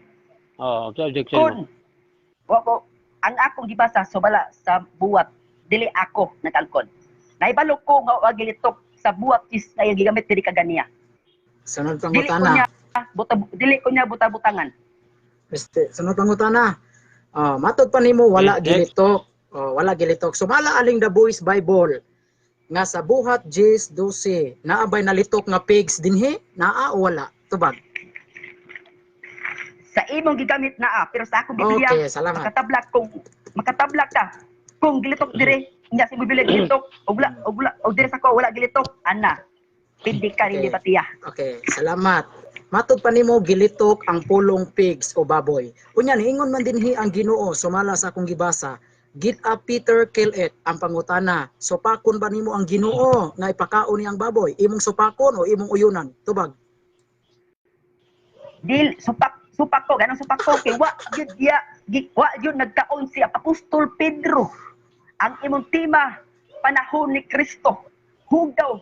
Okay, objection mo. Kun wako ang akong gibasa subala sa buwat dili ako nag-alkon. Naibalo ko nga wa gilitok sa buwat is na gigamit diri kaganiya. Sunod Dili ko pangutana. niya buta-butangan. Sunod pangutana. Matod pa nimo wala Next. gilitok. Wala gilitok. Sumala aling the boys Bible nga sa buhat Jes 12 naabay nalitok nga pigs dinhi naa o wala? Tubag. Sa imong gigamit na pero sa akong Biblia Okay, salamat. makatabla ka kung gilitok dire nya si Biblia gilitok og dire sa ko wala gilitok ana pindi ka rin Okay. debatiya. Okay, salamat. Matod pa nimo gilitok ang pulong pigs o baboy. Unya niingon man dinhi ang Ginoo sumala sa akong gibasa. Get up Peter, kill it. Ang pangutana, sopakon ba nimo ang Ginoo nga ipakaon niyang baboy? Imong sopakon o imong uyunan? Tubag. Dil supak ko ganang supak ko kay wa jud nagkaon si Apostol Pedro ang imong tema panahon ni Kristo hugaw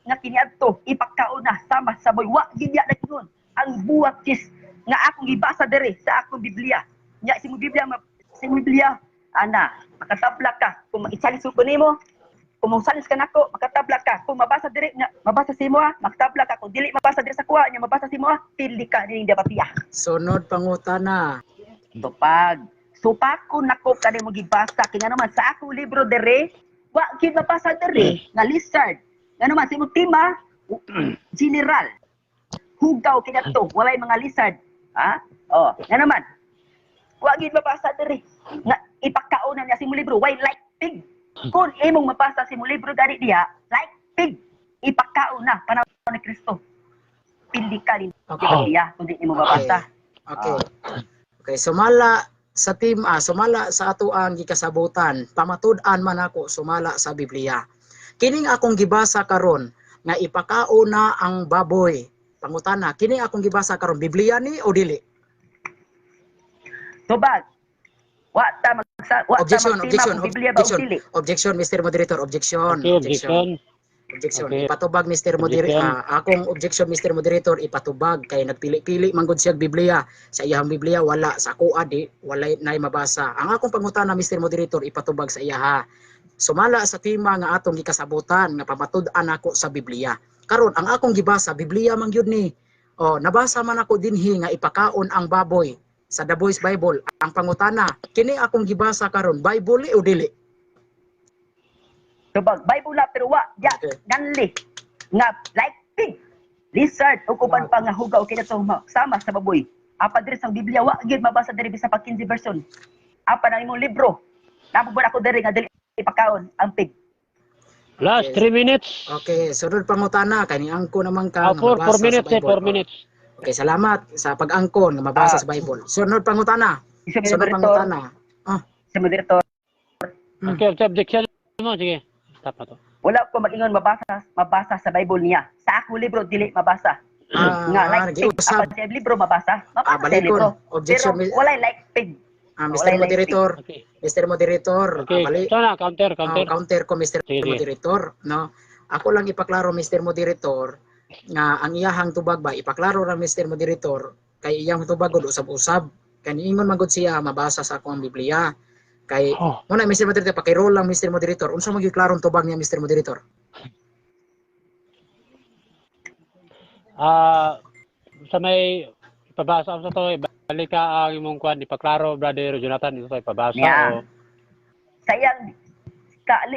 nga kiniadto ipakaon na sama sa boy wa gid ya nagnon ang buwat tis nga akong gibasa diri sa akong Biblia nya si Biblia ana makatabla ka kung maisalis ko nimo kung masalis ka nako makatabla ka kung mabasa diri nya mabasa si mo makatabla ka kung dili mabasa diri sa kuha nya mabasa si mo pili ka ning debatiya. Sunod pangutana. Tupag. Supako nako kani mo gibasa kay nga naman sa akong libro dere, wa gid mabasa dere nga lizard. Nga naman sa imong tema general. Hugaw kinato, walay mga lizard. Ha? Nga naman. Wa gid mabasa dere nga ipakaon na niya sa imong libro, why like pig. Kung imong mabasa sa imong libro dali diha, like pig, ipakaon na panahon ni Kristo. Pindi ka rin Okay. debatiya kung di mo mabasa. Okay. Okay, sumala sa sumala sa ato ang gikasabutan, pamatud-an man ako sumala sa Biblia. Kining akong gibasa karon nga ipakauna ang baboy. Pangutana, kining akong gibasa karon Biblia ni o dili? Tubag. Wa ta Objection, magtima kung Biblia ba o objection, dili. objection, Mr. Moderator, objection, Okay, objection. Objection. Okay. Ipatubag Mr. Moderator. Objection. Akong objection Mr. Moderator ipatubag kay nagpili-pili man gud siya Biblia. Sa iyang Biblia wala, sa ako adi wala nay mabasa. Ang akong pangutana Mr. Moderator ipatubag sa iya ha. Sumala sa tema nga atong gikasabutan nga pamatud-an ako sa Biblia. Karon ang akong gibasa Biblia man gyud ni. Oh, nabasa man ako dinhi nga ipakaon ang baboy sa The Boys Bible. Ang pangutana, kini akong gibasa karon Bible o dili? Tubag. Bible na pero wa ya Okay. ganli. Nga like pig. Lizard o kuban pa nga hugaw kina to sama sa baboy. Apa diri sa Biblia wa gyud mabasa diri sa 15 version. Apa nang imong libro? Napubod ako diri nga dili ipakaon ang pig. Last Okay. 3 minutes. Okay, sunod pangutana kani angko naman ka nga 4 mabasa minutes, sa Bible. 4 minutes. Okay, salamat sa pag-angkon nga mabasa sa Bible. Sunod pangutana. Isa Sunod moderator, pangutana. sa moderator, Okay, objection mo. Sige. Stop na to. wala ko mag-ingon mabasa sa Bible niya. Sa ako libro dili mabasa. Nga like pig. nagiusab. Apa sa libro mabasa? Mabasa sa balikon. libro. Objection, Pero wala like pig. Mr. Moderator, Okay. Mr. Moderator, Okay. Sana, counter. counter ko Mr. Sige. Moderator, no? Ako lang ipaklaro Mr. Moderator nga ang iyahang tubag ba ipaklaro ra Mr. Moderator kay iyang tubag gud usab-usab kay niingon man gud siya mabasa sa akong Biblia. Kay Oh. muna Mr. Moderator pakiroll lang Mr. Moderator. Unsa man gyud klarong tubag niya Mr. Moderator? Sa may ipabasa sa to, balik ka ang imong kwan, ipaklaro, Brother Jonathan, ito to ipabasa. Yeah. O, Sa iyang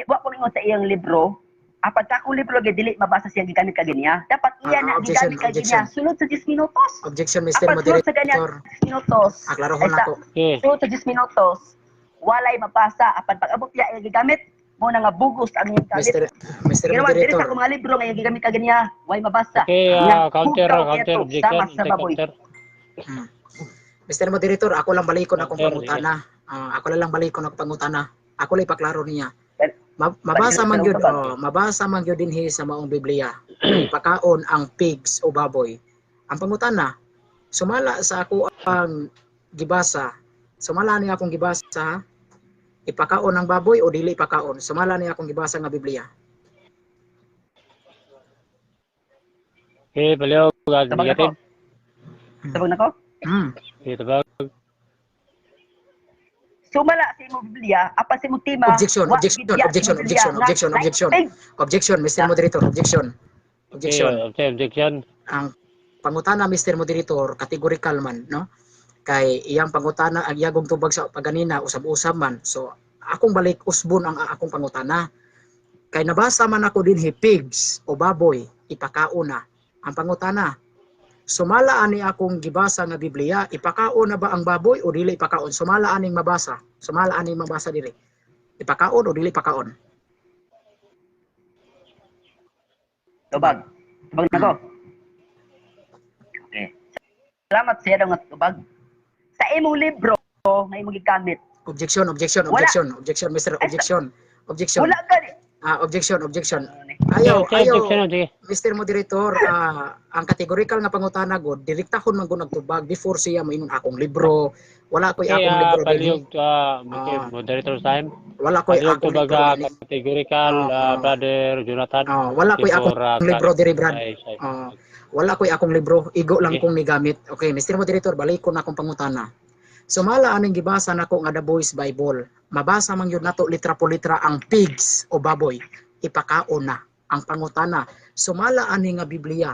wa ko ingon sa iyang libro. Apan ka akong libro gyud dili mabasa siya gigamit ka ganiya. Dapat iya na Objection, gigamit ka objection. ganiya. Sunod sa 10 minutos. Objection Mr. Apan sunod sa ganiya Moderator. 10 minutos. Aklarohon Ay, sa- ako. okay. Sunod sa 10 minutos. Walay mabasa apan pag abot iya iya gigamit mo na nga bugos ang iyang gamit. Mr. Ginawa diri Moderator. sa akong mga libro nga gigamit ka ganiya. Way mabasa. Okay, Nga, counter, hugaw counter, kaya to, objection, sama sa baboy. counter. Mr. Moderator, ako lang balikon akong Sir, pangutana. Ako lang balikon akong pangutana. Ako lang ipaklaro niya. Well, Mabasa man gyud, Pag- mabasa man gyud dinhi sa maong Biblia. Pakaon ang pigs o baboy. Ang pangutana, sumala sa ako ang gibasa. Sumala ni akong gibasa, ipakaon ang baboy o dili ipakaon. Sumala ni akong gibasa nga Biblia. Okay, baliw, Tabag ako. negative. Tabag na ko? Okay, tabag. Sumala sa imong Biblia, apa sa imong tema? Objection, wa objection, bigya objection, sa Biblia objection, nga objection, like objection. pig. Objection, Mr. Moderator, objection. Okay, Objection. objection. Ang pangutana Mr. Moderator categorical man no kay iyang pangutana ang iyagong tubag sa paganina usab-usab man so akong balik usbon ang akong pangutana kay nabasa man ako dinhi pigs o baboy ipakauna ang pangutana sumala ani akong gibasa nga Biblia ipakaon na ba ang baboy o dili ipakaon sumala aning mabasa diri ipakaon o dili ipakaon Tubag. Tubag na ko. Okay. Salamat sa iyo nga tubag. Sa imong libro nga imong gigamit. objection Wala. objection Wala ka ni. objection ayaw Objection, sige. Mr. Moderator, ang categorical nga pangutana gud, direktahon man gud nagtubag before siya moingon akong libro. Wala ko'y Okay, akong libro palihog, dinhi. okay, moderator's time. Wala ko'y Palihog akong to libro baga dinhi. categorical, Brother Jonathan. Wala ko'y akong Before, libro diri Brad. ay. Wala ko'y akong libro, igo lang Okay. kong nigamit. Okay, Mr. Moderator, balikon akong pangutana. Sumala aning gibasa nako nga The Boys Bible. Mabasa man yun nato litra po litra ang pigs o baboy. Ipakaon na ang pangutana. Sumala ani nga Biblia.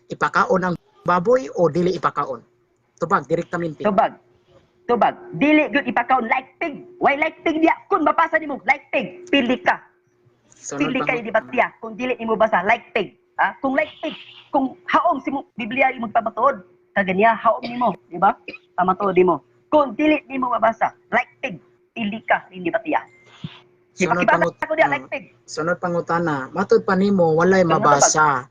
Ipakaon ang baboy o dili ipakaon? Tubag direktamente. Tubag. Tubag. Dili gyud ipakaon like pig. Why like pig diya? Kung mabasa nimo like pig, pili ka. Sunod Pili ka di batiya. Kung dili nimo basa like pig. Ha? Kung like pig, kung haom si mo Biblia imong pamatuod, kaganiya haom nimo, di ba? Pamatuod nimo. Kung dili nimo mabasa like pig, pili ka di batiya. Di ba Sunod ibasa ko diya like pig. Sunod pangutana, matud pa nimo walay Sunod mabasa.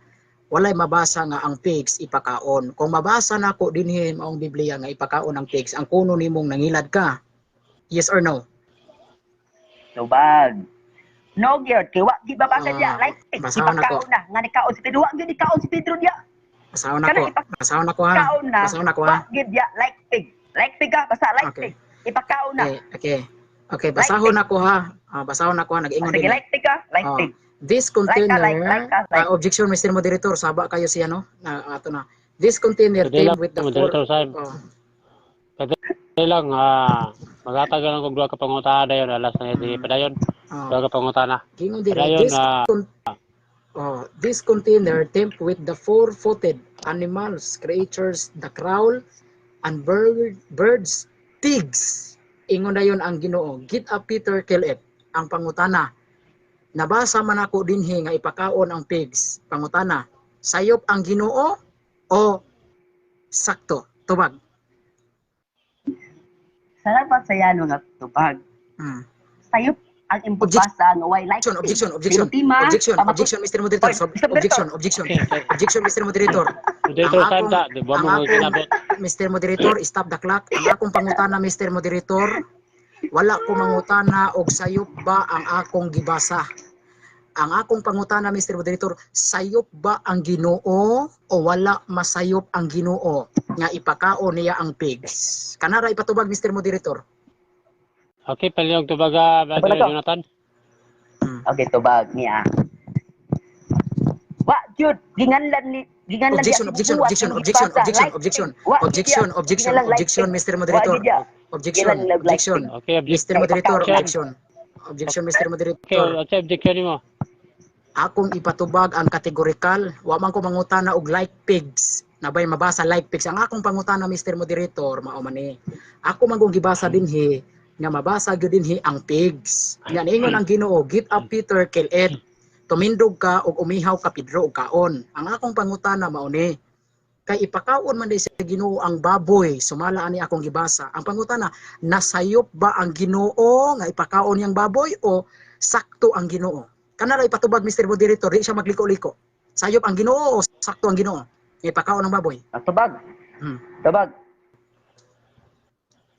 walay mabasa nga ang pigs ipakaon. Kung mabasa nako dinhi maong Biblia nga ipakaon ang pigs, ang kuno nimong nangilad ka. Yes or no? Tubag. No gyud kay wa gid babasa diya Ah, like basahon ako. ipakaon na nga nikaon si Pedro wa gyud ikaon si Pedro diya. Basahon Kana ako. Basahon ako ha. Ipakaon na. Basahon ako ha. Wa gyud diya like pig. Like pig ka basta like Okay. pig. Ipakaon na. Okay. Okay, basahon ako ha. Basahon ako ha. Nag-ingon Sige din. like pig ka, like Oh, pig. this container, like. objection Mr. Moderator, saba kayo siya no? Ato na. This container Pwede came lang, with the Moderator Sam. Pwede lang, magatagal lang kung duha ka pangutana yun, alas na yun, padayon, duha ka pangutana. Gingon dire, Padayon, this container tempt with the four-footed animals, creatures, the crowl, and birds, pigs. Ingon na yun ang Ginoo. Get up Peter, kill it. Ang pangutana. Nabasa man ako dinhi nga ipakaon ang pigs. Pangutana. Sayop ang Ginoo o sakto? Tubag. Salamat sa yan mga tubag. Sayop ang impabasa nga way like Objection, Mr. Moderator. Objection, Mr. Moderator. Moderator Sam, di ba mo ginabot? Mr. Moderator, stop the clock. Ang akong pangutana, Mr. Moderator, wala ko mangutana og sayop ba ang akong gibasa. Ang akong pangutana, Mr. Moderator, sayop ba ang Ginoo o wala masayop ang Ginoo nga ipakaon niya ang pigs? Kanara ipatubag, Mr. Moderator. Okay, palihog tubaga, Brother Jonathan. Okay, tubag niya. Wa jud ginganlan Objection, Mr. Moderator. Objection. Okay, Mr. Moderator, objection, Mr. Moderator. Okay, objection mo. Akong ipatubag ang kategorikal, wa man ko mangutana og like pigs. Nabay mabasa like pigs. Ang akong pangutana, Mr. Moderator, mao man ni. Ako man kung gibasa dinhi nga mabasa gyud dinhi ang pigs. Nga niingon ang Ginoo, get up Peter, kill it. Tumindog ka og umihaw ka Pedro og kaon. Ang akong pangutana mao ni, kay ipakaon man di sa Ginoo ang baboy, sumala ani akong gibasa. Ang pangutana, nasayop ba ang Ginoo nga ipakaon yang baboy o sakto ang Ginoo? Kanara ipatubag, Mr. Moderator, di siya magliko-liko. Sayop ang Ginoo o sakto ang Ginoo nga ipakaon ang baboy? Tubag. Tubag.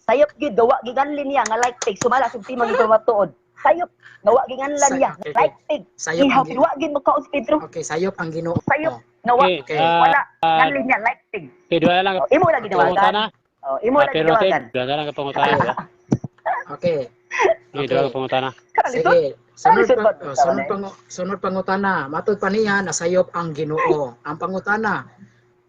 Sayop gyud gawa giganlin niya nga like pig sumala sug timong ito matuod. Sayop gawa giganlan niya like pig. Ihaw wa gyud makaon si Pedro. Okay, sayop ang Ginoo. Sayop nawa wala ganlin niya like pig. Okay, duha lang. Imo lang ginawagan. Imo lang ginawagan. Duha lang ka pangutana. Okay. Okay, duha ka pangutana. Sige. Sunod pangutana. Matod pa niya nasayop ang Ginoo. Ang pangutana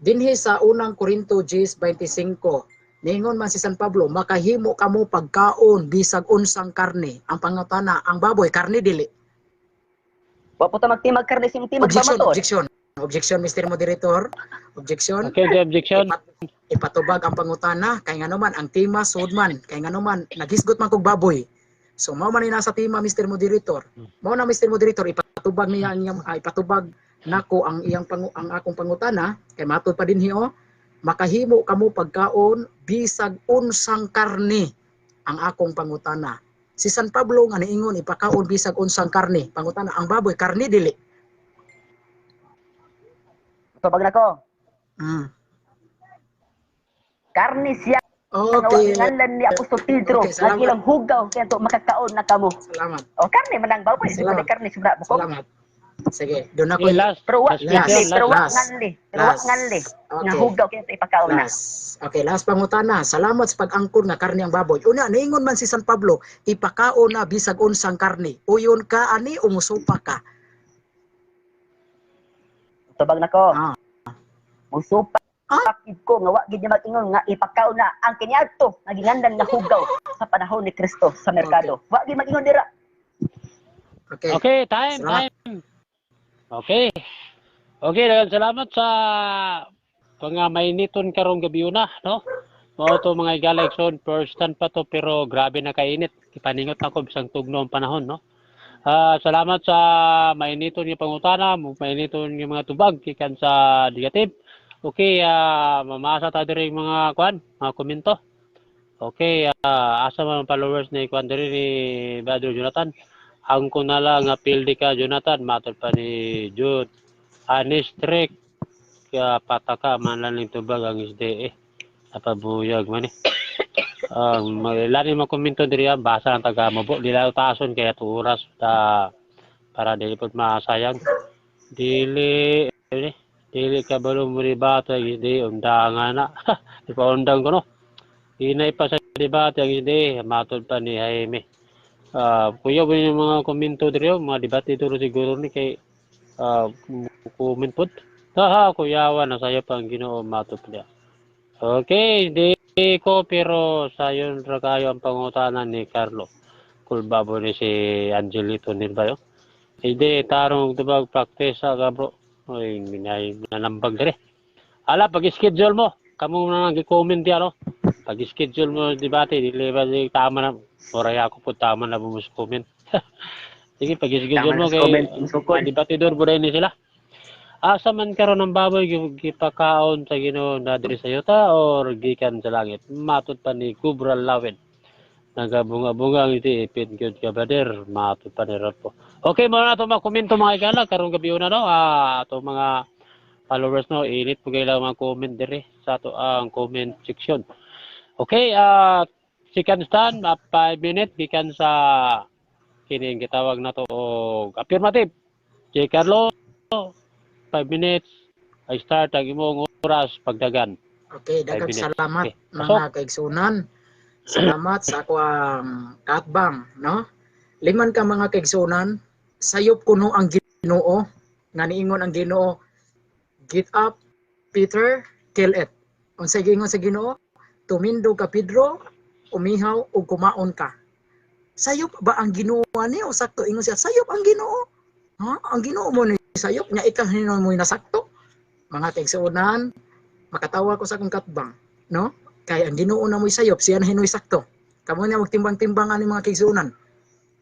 dinhi sa unang Korinto 10:25. Ningon man si San Pablo, makahimo kamo pagkaon bisag unsang karne. Ang pangutana, ang baboy karne dili. Wa po ta magtimag karne sim timag Objection, Mr. Moderator. Objection. Okay, objection. Ipatubag ang pangutana kay nganuman ang tima sudman, kay nganuman naghisgot man kog baboy. So mao man ni nasa tima, Mr. Moderator. Mao na, Mr. Moderator, ipatubag niya ang ipatubag nako ang ang akong pangutana kay matud pa dinhi makahimo kamo pagkaon bisag unsang karne. Ang akong pangutana. Si San Pablo nga niingon ipakaon bisag unsang karne. Pangutana, ang baboy karne dili. Tubag nako. Karne siya. Okay. Ngalan ni Apostol Pedro. Lagi lang hugaw kaya to makakaon na kamo. Salamat. O karne man ang baboy, di karne sobra mo. Salamat. Sige, doon ako. Pero wa nganli. Nga hugaw kaya to ipakaon na. Okay, last pangutana. Salamat sa pag-angkon nga karne ang baboy. Una, niingon man si San Pablo, ipakaon na bisag unsang karne. Uyon ka ani o musupa ka? Tubag nako. Musupa. Pakid ko nga wa gid niya mag-ingon nga ipakaon na ang kaniadto nga gingandan nga hugaw sa panahon ni Kristo sa merkado. Wa gid mag-ingon dira. Okay, time. Okay. Okay, daghang salamat sa pangamainiton karong gabi una, no? Mao to mga igalaikson, first time pa to pero grabe na kainit. Ipaningot na ko bisang tugno ang panahon, no? Salamat sa mainiton yung pangutana, mainiton yung mga tubag kikan sa negative. Okay, mamasa ta diri mga mga komento. Okay, asa man followers ni kwan diri ni Brother Jonathan. Ang ko na lang apil di ka Jonathan, matod pa ni Jude. Anis Trek, pataka manlaning tubag ang SDA. Napabuyag man eh. Lani mo komento diri basa ang taga mo dila tason kaya oras para dili pud masayang. Dili kabalo mo debate ang SDA undangan na. Di pa undang ko no. Hinay pa sa debate ang SDA matod pa ni Jaime. Kuya ba yung mga komento diri mga debate dito siguro ni kay comment pod. Kuyawan na sayo pang Ginoo matod pa. Okay, di ko pero sayon ra kayo ang pangutanan ni Carlo. Kulbabo ni si Angelito Nirbayo. Hindi tarong tubag practice ka bro. Oy, minay nanambag dire. Ala pag-schedule mo, kamo na gi-comment ya no. Pag-schedule mo debate dili ba tama na oray ako po tama na bumus comment. Sige pag-schedule mo kay debatidor buday ni sila. Asa man karon ng baboy gipakaon sa Ginoo na diri sa yuta or gikan sa langit matud pa ni Kubral Lawin nagabunga-bunga ang iti ipit gyud ka brother matud pa ni Rapo. Okay mo na to makomento mga igala karon gabi na no ato mga followers no init pugay lang mga comment diri sa ato ang comment section. Okay second stand 5 minutes gikan sa kining gitawag na to og affirmative. J. Carlo 5 minutes, I start ang imong oras pagdagan. Okay, daghang salamat Okay. mga kaigsunan. Salamat sa ako ang katbang, no? Liman ka mga kaigsunan, sayop kuno ang Ginoo, nga niingon ang Ginoo, get up, Peter, kill it. Unsay giingon sa Ginoo? Tumindo ka Pedro, umihaw ug kumaon ka. Sayop ba ang Ginoo ani o sakto ingon siya? Sayop ang Ginoo. Ha? Ang Ginoo mo ni sayop nya ikaw hinon mo nasakto. Mga kaigsunan, makatawa ko sa akong katbang, no? Kay ang Ginoo na mo'y sayop, siya na hinoy sakto. Kamo na magtimbang-timbang ani mga kaigsunan.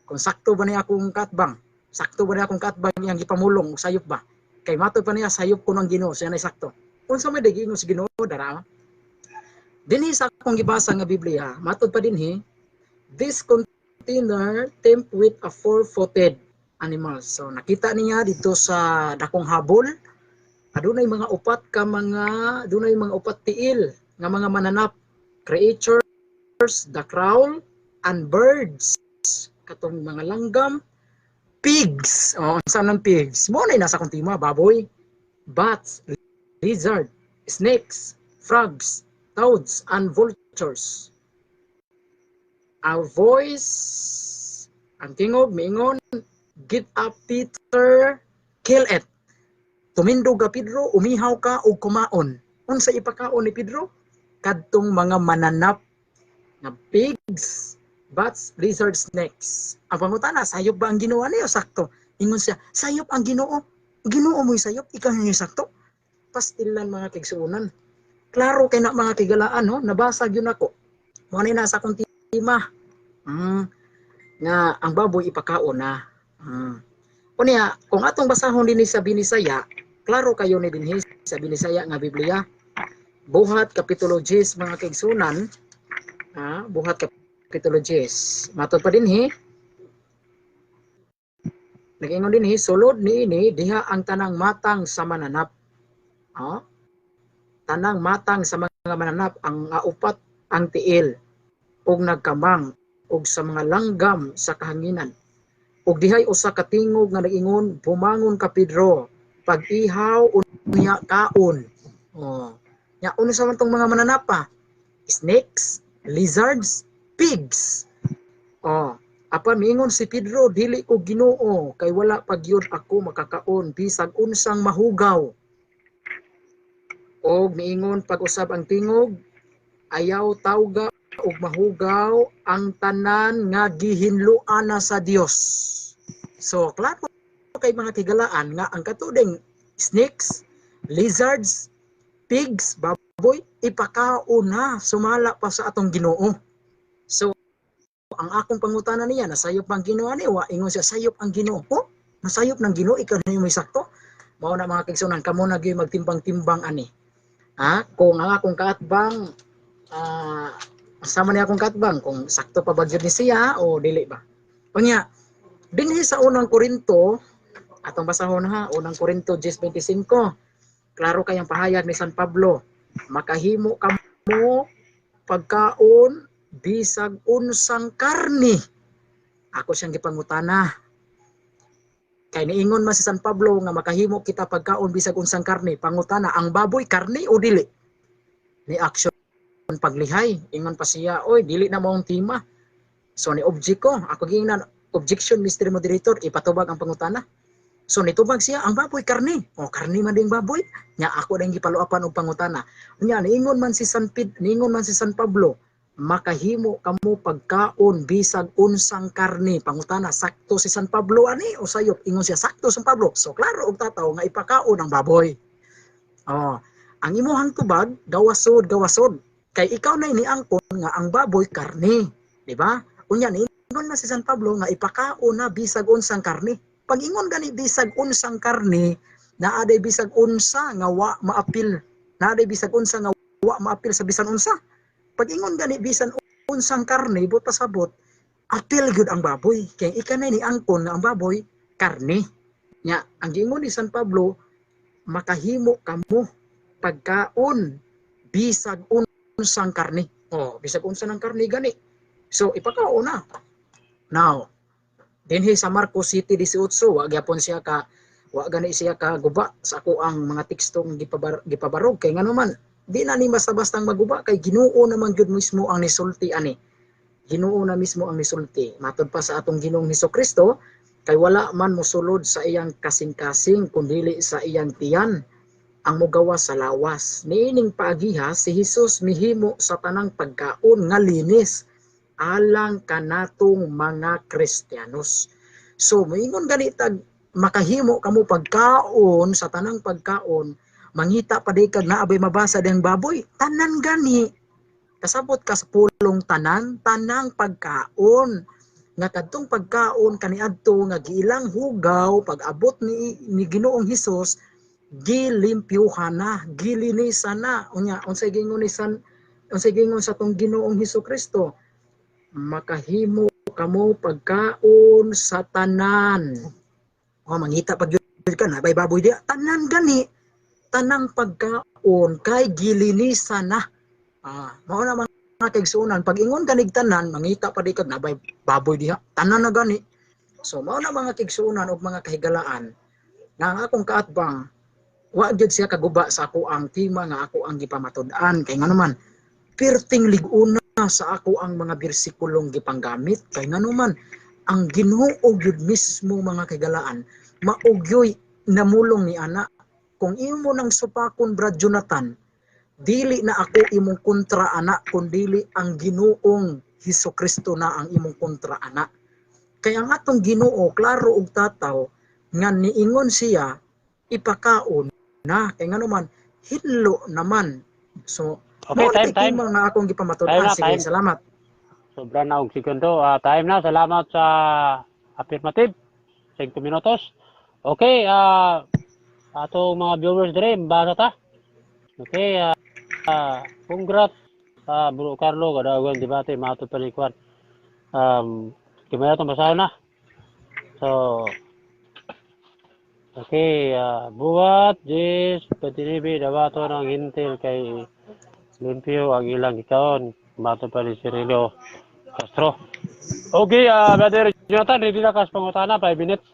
Kung sakto ba niya akong katbang, sakto ba niya akong katbang yang gipamulong sayop ba? Kay mato pa niya sayop ko ng Ginoo, siya na sakto. Unsa may daging sa Ginoo dara? Dinhi sa akong gibasa nga Biblia, matod pa dinhi, this container tempt with a four-footed animal. So nakita niya dito sa dakong habol, adunay mga upat tiil nga mga mananap, creatures, the crowl, and birds. Katong mga langgam, pigs. Saan ang pigs? Mo na nasa kong tima, baboy, bats, lizard, snakes, frogs, toads, and vultures. Our voice, ang tingog, miingon, get up Peter, kill it. Tumindog ka Pedro, umihaw ka o kumaon. Unsa ipakaon ni Pedro? Kadtong mga mananap na pigs, bats, lizard, snakes. Ang pangutana, sayop ba ang Ginoo niyo? Sakto. Ingon siya, sayop ang Ginoo. Ginoo mo'y sayop, ikaw niyo sakto. Pastilan mga kigsuunan. Klaro kay na mga kigalaan, no? Nabasag yun ako. Muna nasa akong tima. Nga ang baboy ipakaon na. Unya, kung atong basahon din sa Binisaya, klaro kayo ni dinhi sa Binisaya nga Biblia. Buhat kapitulo 10 mga kaigsunan, buhat kapitulo 10. Matod pa dinhi. Nag-ingon dinhi sulod niini diha ang tanang matang sa mananap. Tanang matang sa mga mananap ang upat ang tiil ug nagkamang ug sa mga langgam sa kahanginan. Ug dihay usa ka tingog nga nag-ingon, bumangon ka Pedro, pag-ihaw unya kaon. Nya uno sa man tong mga mananapa? Snakes, lizards, pigs. Apan miingon si Pedro, dili ko Ginoo, kay wala pagyud ako makakaon bisag unsang mahugaw. Og miingon pag-usab ang tingog, ayaw tawga ug mahugaw ang tanan nga gihinluan na sa Dios. So, klaro kay mga tigalaan nga ang katuding snakes, lizards, pigs, baboy, ipakaon na sumala pa sa atong Ginoo. So, ang akong pangutana niya, nasayop ang Ginoo ni wa ingon siya sayop ang Ginoo. Nasayop ng Ginoo ikaw na may sakto. Mao na mga kaigsunan kamo na gyud magtimbang-timbang ani. Kung ang akong kaatbang sama niya akong katbang kung sakto pa ba gyud ni siya o dili ba. Unya, dinhi sa unang Korinto, atong basahon ha, unang Korinto 10:25. klaro kayang pahayag ni San Pablo, makahimo kamo pagkaon bisag unsang karni. Ako siyang gipangutana. Kay niingon man si San Pablo nga makahimo kita pagkaon bisag unsang karni. Pangutana, ang baboy karni o dili? Ni action paglihay. Ingon pa siya, oy, dili na maong tima. So ni object ko, ako gingnan, objection Mr. Moderator, ipatubag ang pangutana. So nitubag siya, ang baboy karni. O karni man ding baboy. Nya ako ding gipaluapan og pangutana. Nya niingon man si San Pablo, makahimo kamo pagkaon bisag unsang karni. Pangutana, sakto si San Pablo ani o sayop? Ingon siya, sakto San Pablo. So klaro og tataw nga ipakaon ang baboy. Oh, ang imuhang tubag gawasod. Kay ikaw na iniangkon nga ang baboy karni, di ba? Unya niingon na si San Pablo nga ipakaon na bisag unsang karni. Pag ingon gani bisag unsang karni, naaday bisag unsa nga wa maapil. Naaday bisag unsa nga wa maapil sa bisan unsa. Pag ingon gani bisan unsang karne but pasabot apil gyud ang baboy kay ikanay ni angkon nga ang baboy karne nya ang giingon ni San Pablo makahimo kamo pagkaon bisag unsang karne bisag unsa ng karne gani so ipakaon na now dinhi sa Marcos City 18 wa gyapon siya ka wa gani siya ka guba sa ako ang mga tekstong gipabarog kay ngano man di na ni basta-bastang maguba kay Ginoo naman gyud mismo ang nisulti ani. Ginoo na mismo ang nisulti. Matod pa sa atong Ginoong Hesukristo kay wala man mosulod sa iyang kasing-kasing kundi sa iyang tiyan ang mogawas sa lawas. Niining paagiha si Hesus mihimo sa tanang pagkaon nga linis alang kanatong mga Kristiyanos. So moingon ganitag makahimo kamo pagkaon sa tanang pagkaon mangita pa day kag naabay mabasa ding baboy tanan gani kasabot ka sa pulong tanang pagkaon nga kadtong pagkaon kaniadto nga giilang hugaw pag abot ni Ginoong Hesus gilimpyuhan na gilinisan na unya unsay gingon sa tong Ginoong Hesukristo makahimo kamo pagkaon sa tanan mangita pag ka na bay baboy dia tanan gani tanang pagkaon kay gilinisan na. Mao na mga kaigsuonan pag ingon kanig tanan mangita pa di kag nabay baboy diha tanan na gani. So mao na mga kaigsuonan ug mga kahigalaan nga ang akong kaatbang wa gyud siya kaguba sa ako ang tema nga ako ang gipamatud-an kay ngano man perting lig-una sa ako ang mga bersikulong gipanggamit kay ngano man ang Ginoo gyud mismo mga kahigalaan maugyoy namulong ni ana. Kung imo nang supakon Brad Jonathan, dili na ako imong kontra anak, kundili ang Ginoong Hesukristo na ang imong kontra anak. Kaya nga atong Ginoo, klaro og tataw, nga niingon siya, ipakaon na. Kaya nga naman, hinlo naman. So, okay, time. Mga akong gipamatudan. Sige, salamat. Sobra na og segundo. Time na. Salamat sa affirmative. 5 minutos. Okay, ato mga viewers dire basa ta. Okay, congrats Bro Carlo kadagan debate mato palikuan. Kimaya to basahin na. So okay, buhat Jis patinibi dawato ng hintil kay limpyo ang ilang ikaon mato pa ni Cirilo Castro. Okay, Brother Jonathan, ready na kas pangutana 5 minutes.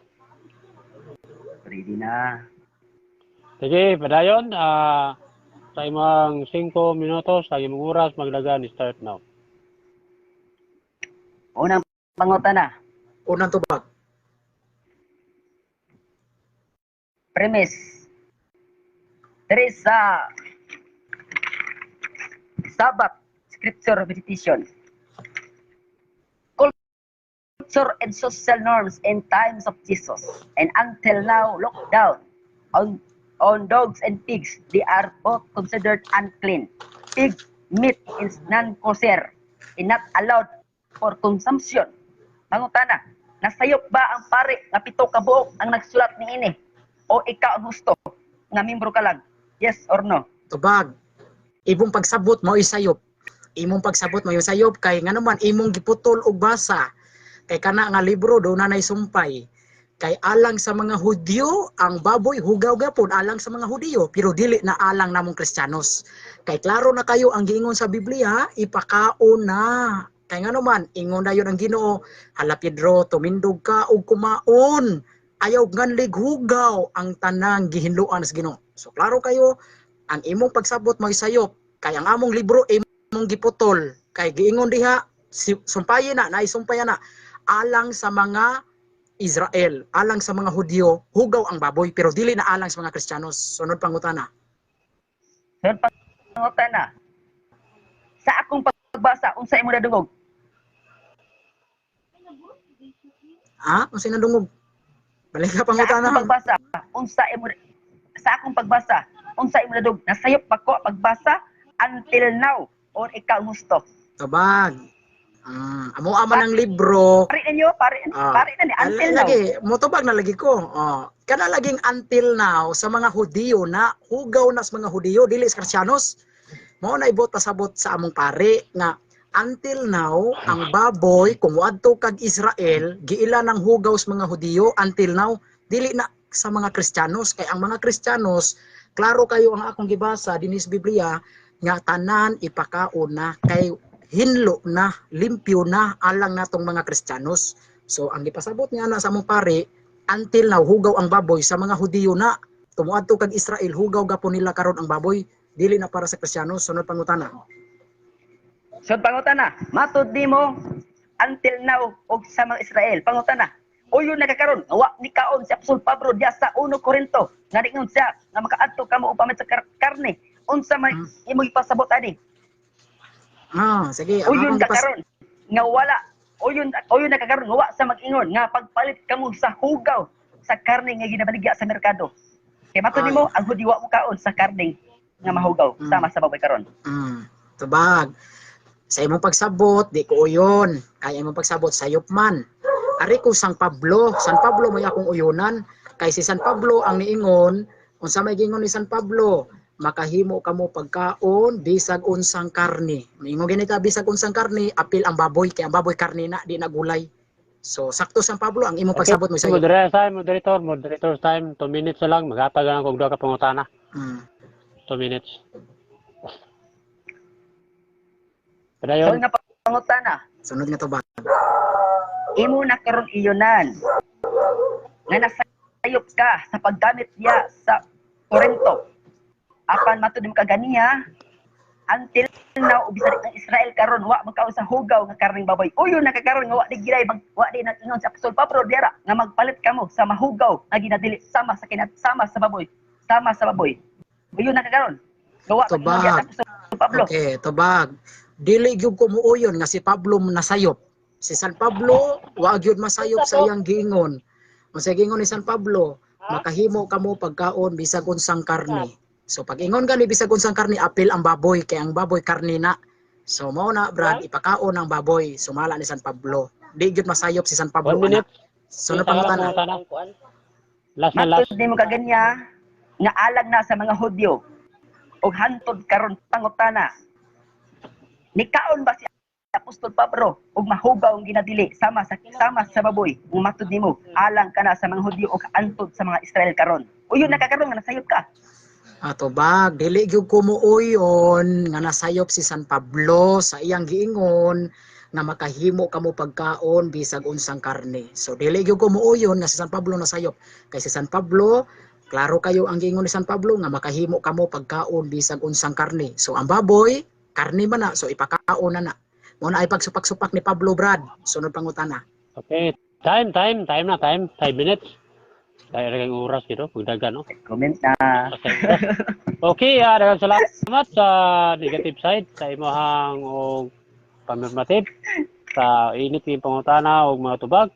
Ready na. Sige, padayon, sa imong 5 minutos, sa imong oras, maglagan, start now. Unang pangutana. Unang tubag. Premise. There is Sabbath scripture meditation. Culture and social norms in times of Jesus and until now lockdown on dogs and pigs. They are both considered unclean. Pig meat is non-kosher and not allowed for consumption. Pangutana, nasayop ba ang pare nga 7 ka buok ang nagsulat niini? O ikaw ang gusto nga membro ka lang? Yes or no? Tubag. Imong pagsabot mo isayop. Imong pagsabot mo isayop kay nga naman imong giputol og basa. Kay kana nga libro do na nay sumpay. Kay alang sa mga Hudyo, ang baboy hugaw gapon alang sa mga Hudyo, pero dili na alang namong Kristiyanos. Kay klaro na kayo ang giingon sa Biblia, ipakaon na. Kay nga naman, ingon na yun ang Ginoo, hala Pedro, tumindog ka og kumaon. Ayaw nganlig hugaw ang tanang gihinluan sa Ginoo. So klaro kayo, ang imong pagsabot mo sayop. Kay ang among libro imong giputol. Kay giingon diha, sumpayan na, naisumpayan na, alang sa mga Israel, alang sa mga Hudyo, hugaw ang baboy, pero dili na alang sa mga Kristiyanos. Sunod pangutana. Sunod pangutana. Sa akong pagbasa, unsa imo nadungog? Ha? Kung sino dungog? Balik ka Sa akong pangutana. pagbasa, unsa imo nadungog? Nasayop pa ko pagbasa until now or ikaw gusto. Tabag. Amo aman ang libro. Pare ninyo, pare na ni until now. Lagi, motobag na lagi ko. Kana laging until now sa mga Hudyo na hugaw na sa mga Hudyo dili sa Kristiyanos. Mao na ibot pasabot sa among pare nga until now ang baboy kung wadto kag Israel giila ng hugaw sa mga Hudyo until now dili na sa mga Kristiyanos. Kay ang mga Kristiyanos klaro kayo ang akong gibasa dinhi sa Biblia nga tanan ipakaon na kay hinlo na, limpyo na alang natong mga Kristiyanos. So ang gipasabot niya na sa among pare, until now hugaw ang baboy sa mga Hudyo na tumuadto kag Israel hugaw gapon nila karon ang baboy, dili na para sa Kristiyanos. Sunod pangutana. Sunod pangutana, matud nimo until now og sa mga Israel. Pangutana, uyo nagakaron wa ni kaon si Apostol Pablo diya sa 1 Korinto nga ningon siya nga makaadto kamo upamit sa karne. Unsa man imo ipasabot ani? Sige. Uyon nagakaron nga wala. Uyon nagakaron nga wa sa mag-ingon nga pagpalit kamo sa hugaw sa karne nga ginabaligya sa merkado. Kay matud nimo ang Hudyo wa mo kaon sa karne nga mahugaw sama sa baboy karon. Tabag. Sa imong pagsabot, di ko uyon. Kaya imong pagsabot, sayop man. Ari ko San Pablo may akong uyonan. Kay si San Pablo ang niingon, unsa may gingon ni San Pablo, makahimo kamo pagkaon bisag unsang karne. Ingon gani ka bisag unsang karne, apil ang baboy kay ang baboy karne na di na gulay. So sakto San Pablo ang imong pagsabot mo sayop. Moderator time, 2 minutes na lang, maghatag lang kog duha ka pangutana. 2 minutes. So nga pangutana, Sunod nga to ba? imo na karon iyonan nga nasayop ka sa paggamit niya sa Korinto. Apan matud mo kaganiya until now ubisan ang Israel karon wa magkaon sa hugaw nga karning baboy. Uyo nakakaron nga wa di gilay wa di natingon sa Apostol Pablo diara nga magpalit kamo sa mahugaw nga ginadili sama sa baboy. Sama sa baboy. Uyo nakakaron. Gawa sa Apostol Pablo. Okay, tabag. Dili gyud ko muuyon nga si Pablo nasayop. Si San Pablo wa gyud masayop sa iyang giingon. Unsa giingon ni San Pablo? Makahimo kamo pagkaon bisag unsang karne. So pag ingon gani bisag unsang karne apil ang baboy kay ang baboy karne na. So mao na brad ipakaon ang baboy sumala ni San Pablo. Di gyud masayop si San Pablo. 1 minute. Sunod pangutana. Last na last. Matud nimo kaganya nga alag na sa mga Hudyo ug hantod karon pangutana. Nikaon ba si Apostol Pablo ug mahugaw ang ginadili sama sa baboy? Ug matud nimo alang kana sa mga Hudyo ug antod sa mga Israel karon. Uyon nakakaron nga nasayop ka. Ato bag dili gyud ko muuyon nga nasayop si San Pablo sa iyang giingon nga makahimo kamo pagkaon bisag unsang karne. So dili gyud ko muuyon nga si San Pablo nasayop. Kay si San Pablo, klaro kayo ang giingon ni San Pablo nga makahimo kamo pagkaon bisag unsang karne. So ang baboy karne man na, so ipakaon na. Mo na ay pagsupak-supak ni Pablo brad. Sunod pangutana. Okay, time na, 5 minutes. Dahil rin oras dito, pagdagan, no? Comment na. Okay, daghang salamat sa negative side, sa imong og pamirmative, sa init ng pangutana og mga tubag.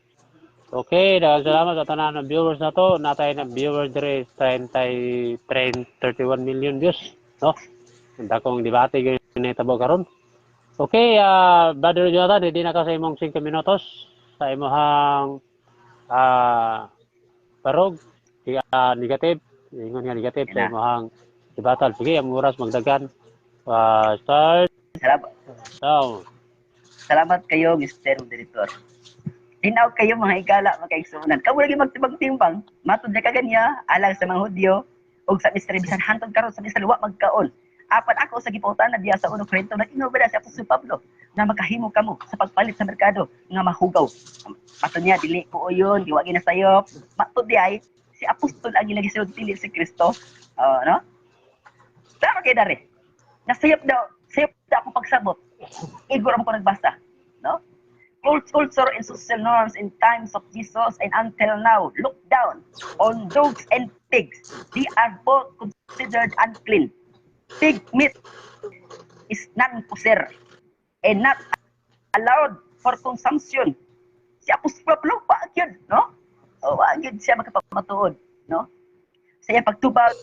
Okay, daghang salamat sa tanan ng viewers na to. Natay na viewers dire 31 million views, no? Ang dakong debate gyud tabo karon. Okay, Brother Jonathan, hindi na ka sa imong 5 minutos sa imong parog, negative, ingon nga negative sa imong debatal. Sige, ang oras magdagan. Start. Salamat. Down. Salamat kayo, Mr. Director. Tinaw kayo mga higala, mga kaigsunan. Kamu lagi magtimbang-timbang, matod na kaganya, alang sa mga Hudyo, o sa Mr. Bisan hantod karon sa Mr. Luwa magkaon. Apan ako sa giputan na diya sa 1 Korinto, nag-ingaw ba si Apostol Pablo na makahimo kamo sa pagpalit sa merkado nga mahugaw. Matod niya, dili ko yun, diwagi na sayo. Matod di ay, si Apostol ang ilagisunod pili si Kristo. No? Tama kayo dari. Nasayop daw ako pagsabot. Igor mo ko nagbasa. No? Culture and social norms in times of Jesus and until now look down on dogs and pigs. They are both considered unclean. Pig meat is non-kosher and not allowed for consumption. Si Apostol Pablo, wag yun, no? Wag yun siya magkapamatuod, no? Sa iyang pagtubag,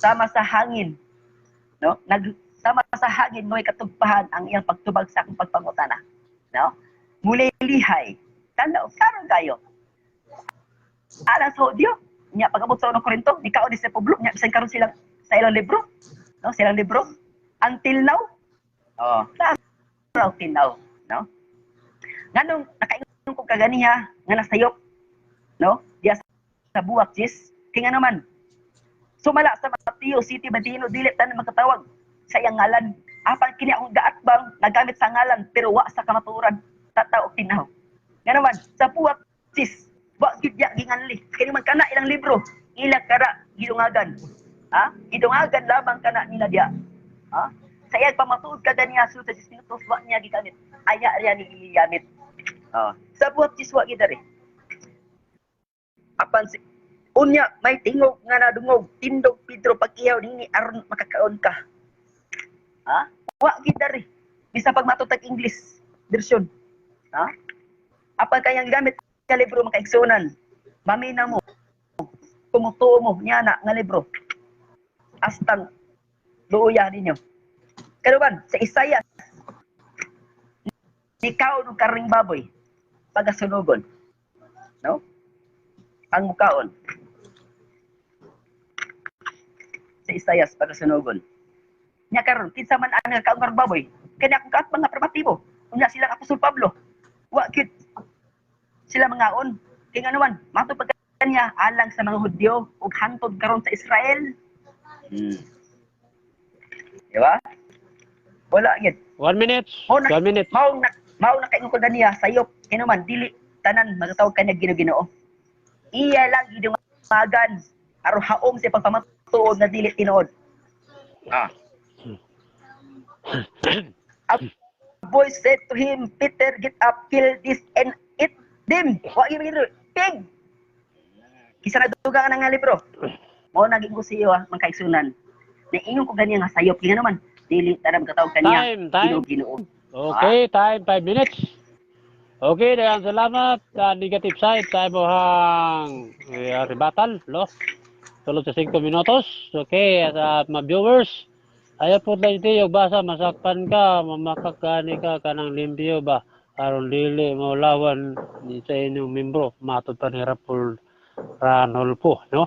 sama sa hangin, no? Sama sa hangin, mo'y katugpahan ang iyang pagtubag sa akong pagpangutana. No? Muli lihay. Tanaw, karon kayo. Alas sa Hudyo, niya pag-abot sa 1 Korinto, ni kao di sa Pablo, niya bisan karon silang sa ilang libro. No? Silang libro. Until now. Until now. No? Nganong nakaingon ko kaganiya nga nasayop, no? Diya sa buwak jis. Kaya naman, sumala sa Mateo City, Badino, dilit tanan magkatawag sa iyang ngalan. Apan kini akong gaatbang nagamit sa ngalan pero wa sa kamaturan tataw og tinaw. Nga naman sa buwak sis wa gid ya ginganli. Kini man kana ilang libro ila kara gidungagan. Gidungagan lamang kana nila diya. Sa iyang pamatuod kada niya sa minutos wa niya gigamit. Aya riya ni gigamit. Sa buwak sis wa gid ari. Apan unya may tingog nga nadungog tindog Pedro pag-iyaw nini aron makakaon ka. Wa gid dari. Bisa pag matutag English version. Apan kayang gamit ka libro makaigsunan. Mamina mo. Kumutuo mo niya na nga libro. Astang luya ninyo. Karuban sa Isaiah. Ikaw ng karing baboy pagasunugon. No? Ang mukaon. Sa Isaiah pagasunugon. Nya karon kinsa man ang kaungar baboy kanya akong kaat mga primitibo unya silang Apostol Pablo wa gid sila mangaon kay nga naman mato pag kanya alang sa mga Hudyo ug hantod karon sa Israel. Diba? Wala gid 1 minute. Mao 1 minute. mao na kaingon ko ganiya sayop kay naman dili tanan magatawag kanya Ginoo. Iya lang gidungagan aron haom sa pagpamatuod na dili tinuod. A boy said to him, Peter, get up, kill this and eat them. Wa gyud pig. Kisa nadugang nga libro. Mao naging ko siyo mga kaigsunan. Naingon ko ganiya nga sayop kaya naman dili taram katawag kaniya Ginoo. Okay, time 5 minutes. Okay, daghang salamat sa negative side sa imong rebuttal, no? Sulod sa 5 minutos. Okay, sa mga viewers, ayaw po lang ito yung basa, masakpan ka, mamakakani ka kanang limpyo ba? Aron dili mo lawan sa inyong membro, matod pa ni Rapol Ranol po, no?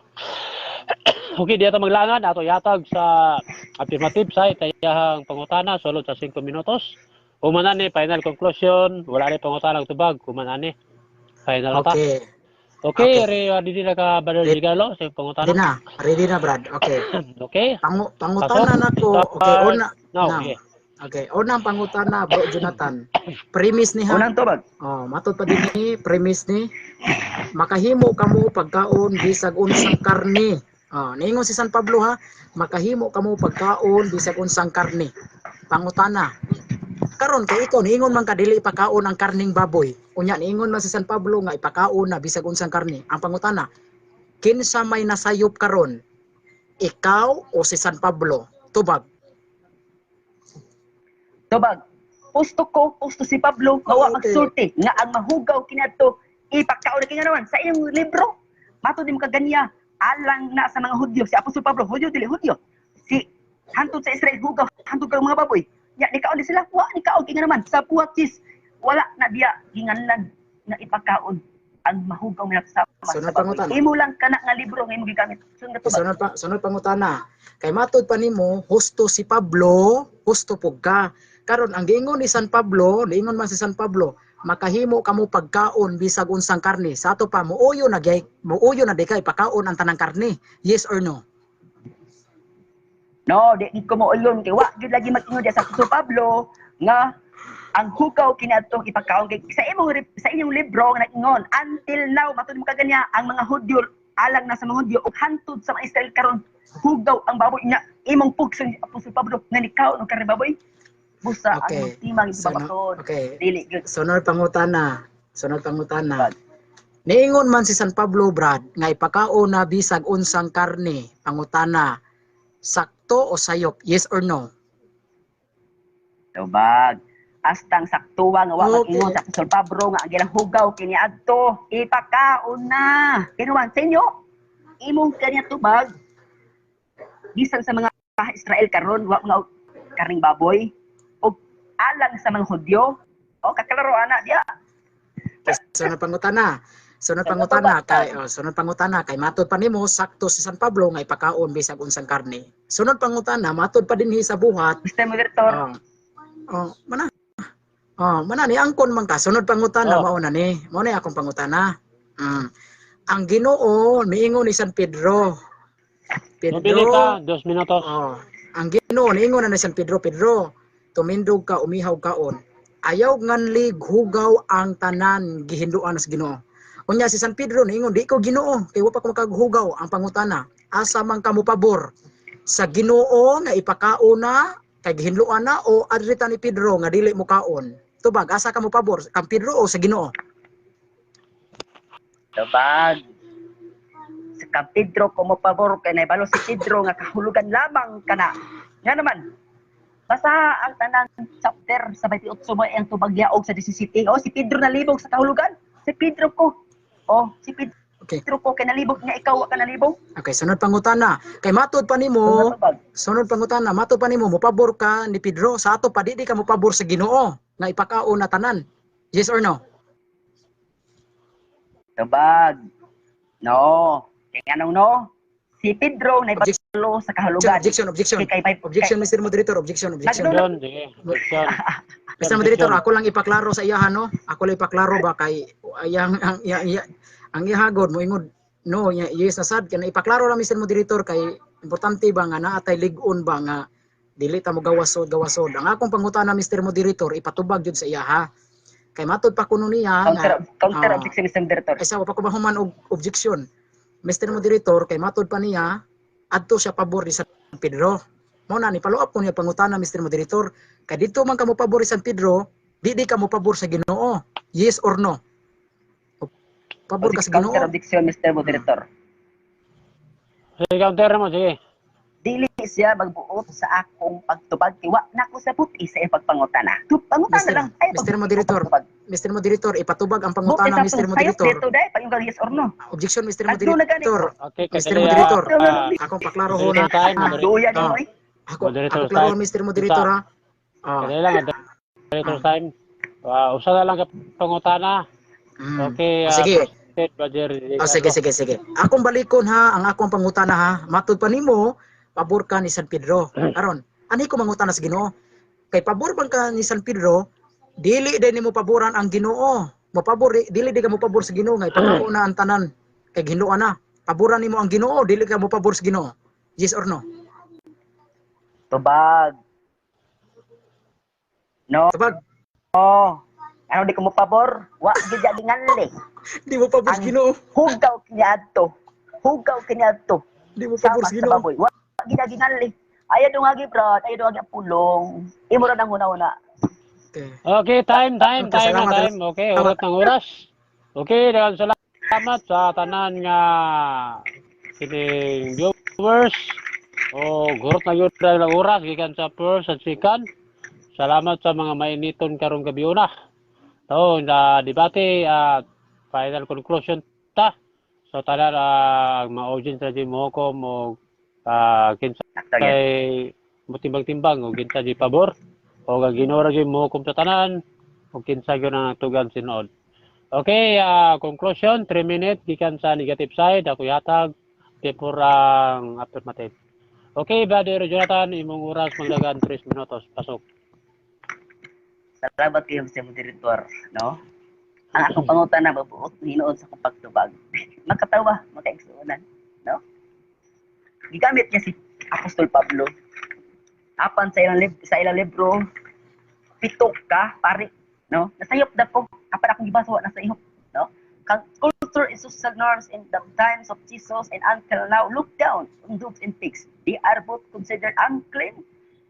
Okay, di ato maglangan, ato yatag sa affirmative side, tayahang pangutana, sulod sa 5 minutos. Kumanan ni, final conclusion, wala rin pangutana tubag, kumanan ni, final ata. Okay, ready na ka, Brother Gigalo, sa pangutana? Ready na, Brad. Okay. Okay. Pangutana na ko. Okay, una. Okay. Okay, unang pangutana, Bro Jonathan. Premise ni ha. Unang tubag. Matod pa din ni premise ni makahimo kamo pagkaon bisag unsang karne. Niingon si San Pablo ha, makahimo kamo pagkaon bisag unsang karne. Pangutana. Karon kay ikaw niingon man ka dili ipakaon ang karning baboy. Unya niingon man si San Pablo nga ipakaon na bisag unsang karne. Ang pangutana, kinsa may nasayop karon? Ikaw o si San Pablo? Tubag. Gusto si Pablo mawa magsulti nga ang mahugaw kinato ipakaon kay nga naman sa iyong libro. Matod mo kaganiya alang na sa mga Hudyo si Apostol Pablo, Hudyo dili Hudyo. Si hantod sa Israel hugaw, hantod kang mga baboy. Ya ni kaon sila, wa ni kaon kay nga naman sa puwatis. Wala na diya ginganlan nga ipakaon ang mahugaw nga sa pangutana. Imo lang kana nga libro nga imo gigamit. Sunod pangutana. Kay matod pa nimo, husto si Pablo, husto pug ka. Karon ang giingon ni San Pablo, niingon man si San Pablo, makahimo kamo pagkaon bisag unsang karne. Sa ato pa muuyo na di kay pakaon ang tanang karne. Yes or no? No, di ko mo ulyon kay wa gyud lagi mag-ingon sa Apostol Pablo nga ang hugaw kiniadtong ipakaon kay sa inyong libro nga nag-ingon until now matud mo kaganya ang mga Hudyo alang na sa mga Hudyo ug hantod sa mga Israel karon hugaw ang baboy niya imong pugson Apostol Pablo nga nikaw ng karne baboy busa ang timang ibabasod Okay. dili gyud Sunod pangutana. Niingon man si San Pablo, Brad, nga ipakaon na bisag unsang karne. Pangutana, sakto o sayop? Yes or no? tubag astang saktuwa nga wa Okay. mag-ingon sa Apostol Pablo nga ang gilang hugaw kiniadto ipakaon na kinuman sa inyo imong kanya tubag bisan sa mga Israel karon wa nga karning baboy o alang sa mga Hudyo o kakalaro ana dia Sunod pangutana. Sunod pangutana kay matod pa nimo sakto si San Pablo nga ipakaon bisag unsang karne. Sunod pangutana matod pa dinhi sa buhat. Mr. Moderator Mana ni angkon man ka. Sunod pangutana Oh. mao na ni. Mao na akong pangutana. Ang Ginoo miingon ni San Pedro. Mabili ka, 2 minutos. Ang Ginoo niingon na ni San Pedro, tumindog ka umihaw kaon. Ayaw nganlig hugaw ang tanan gihinduan sa Ginoo. Unya si San Pedro niingon di ko Ginoo kay wa pa ko makaghugaw. Ang pangutana, asa man kamo pabor sa Ginoo nga ipakaon na kay gihinluan na o adrita ni Pedro nga dili mo kaon? Tubag, asa kamo pabor kang Pedro o sa Ginoo? tubag sa ka Pedro ko mo pabor kay naibalo si Pedro nga kahulugan lamang kana nga naman basta ang tanang chapter sa 28 mo ang tubagyaog sa 17 si Pedro nalibog sa kahulugan si Pedro ko si Pedro Okay. ko kay nalibog nga ikaw wa ka nalibog Okay, sunod pangutana. Kay matod pa nimo, matod pa nimo mopabor ka ni Pedro sa ato pa di ka mopabor sa Ginoo nga ipakaon na tanan. Yes or no? tubag no kay anong no si Pedro na ibalo sa kahulugan Objection. Objection, Mr. Moderator. Objection. Yun, sige. Objection. Mr. Moderator, ako lang ipaklaro sa iya no. Ako lang ipaklaro ba kay ang ihagod mo ingod no yes na sad kay ipaklaro lang Mr. Moderator kay importante ba nga naatay ligon ba nga dili ta mo gawasod. Ang akong pangutana Mr. Moderator ipatubag jud sa iya ha. Kay matod pa kuno niya counter objection Mr. Moderator isa pa ko mahuman og objection. Mr. Moderator kay matod pa niya adto siya pabor ni San Pedro. Mao na ni follow up ko niya pangutana Mr. Moderator kay dito man ka mo pabor ni San Pedro di ka mo pabor sa Ginoo. Yes or no? Pabor ka sa Ginoo. counter objection Mr. Moderator Sige, counter mo, sige. dili siya magbuot sa akong pagtubag tiwa na ko sa puti sa iyang pagpangutana. Pangutana lang. Mr. Moderator, Mr. Moderator, ipatubag ang pangutana Mr. Moderator. Dito dahil pag yes or no. Objection Mr. Moderator. Okay, Mr. kasi Moderator, akong paklaro ho na. Duya niyo eh. Ako Moderator klaro time. Mr. Moderator ha. Kasi lang, moderator time. Usa na lang ka pangutana. Okay, Sige. Sige. Akong balikon ha, ang akong pangutana ha. Matod pa nimo, pabor ka ni San Pedro. Aron, ani ko mangutana sa Ginoo? Kay pabor bang ka ni San Pedro, dili din nimo paboran ang Ginoo. Mapabor dili di ka mo pabor sa Ginoo nga ipakaon na ang tanan kay Ginoo na. Paboran nimo ang Ginoo, dili ka mo pabor sa Ginoo. Yes or no? Tubag. No. Sabag, Ano di ko mo pabor? Wa gyud ginganli. di mo pabor sa Ginoo. Hugaw kiniadto. Di mo pabor Sama sa sa Ginoo. baboy. Wa gyud ginganli. Ayo dungagi brad, ayo dungagi pulong. Imo ra nang una-una. Okay. Okay, time. Salamat. Okay, oras ng oras. Okay, daghang salamat sa tanan nga kining viewers. Gurot na yun dahil ang oras gikan sa first at second. Salamat sa mga mainiton karong gabi una. Na debate at final conclusion ta. So tanan ang mga audience sa mo ko mo kinsa kay mutimbang-timbang o kinsa di pabor o ginora gyud mo kum sa tanan o kinsa gyud ang tugan sinod. Okay, conclusion 3 minutes gikan sa negative side ako yatag tipurang affirmative. Okay, Brother Jonathan, imong oras magdagan 3 minutos. Pasok. Salamat kayo sa moderator, no? ang akong pangutana mabuot hinuon sa akong pagtubag. Makatawa, makaigsunan, no? Gigamit niya si Apostol Pablo. Apan sa ilang libro, pitok ka, pari, no? Nasayop na ko, apan akong gibasa na sayop, no? Culture and social norms in the times of Jesus and until now, look down on dogs and pigs. They are both considered unclean.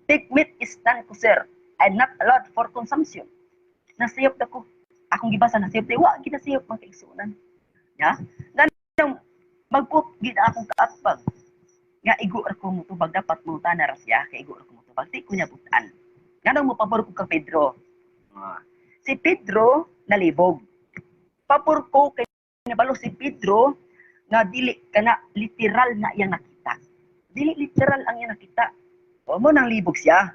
Pig meat is non-kosher and not allowed for consumption. Nasayop na ko. Akong gibasa nasayop na, wa, ginasayop mga kaigsunan. Ya? Ganang magput, gina akong kaatbag. Nga, igo ako mutubag, dapat mo na rasya, kaya igo ako mutubag, di ko niya butan. Ganang mo, pabor ko kang Pedro. Si Pedro, nalibog. Pabor ko, kay nabalo si Pedro, nga dili ka na literal na iyang nakita. Dili literal ang iyang nakita. O mo nang libog siya.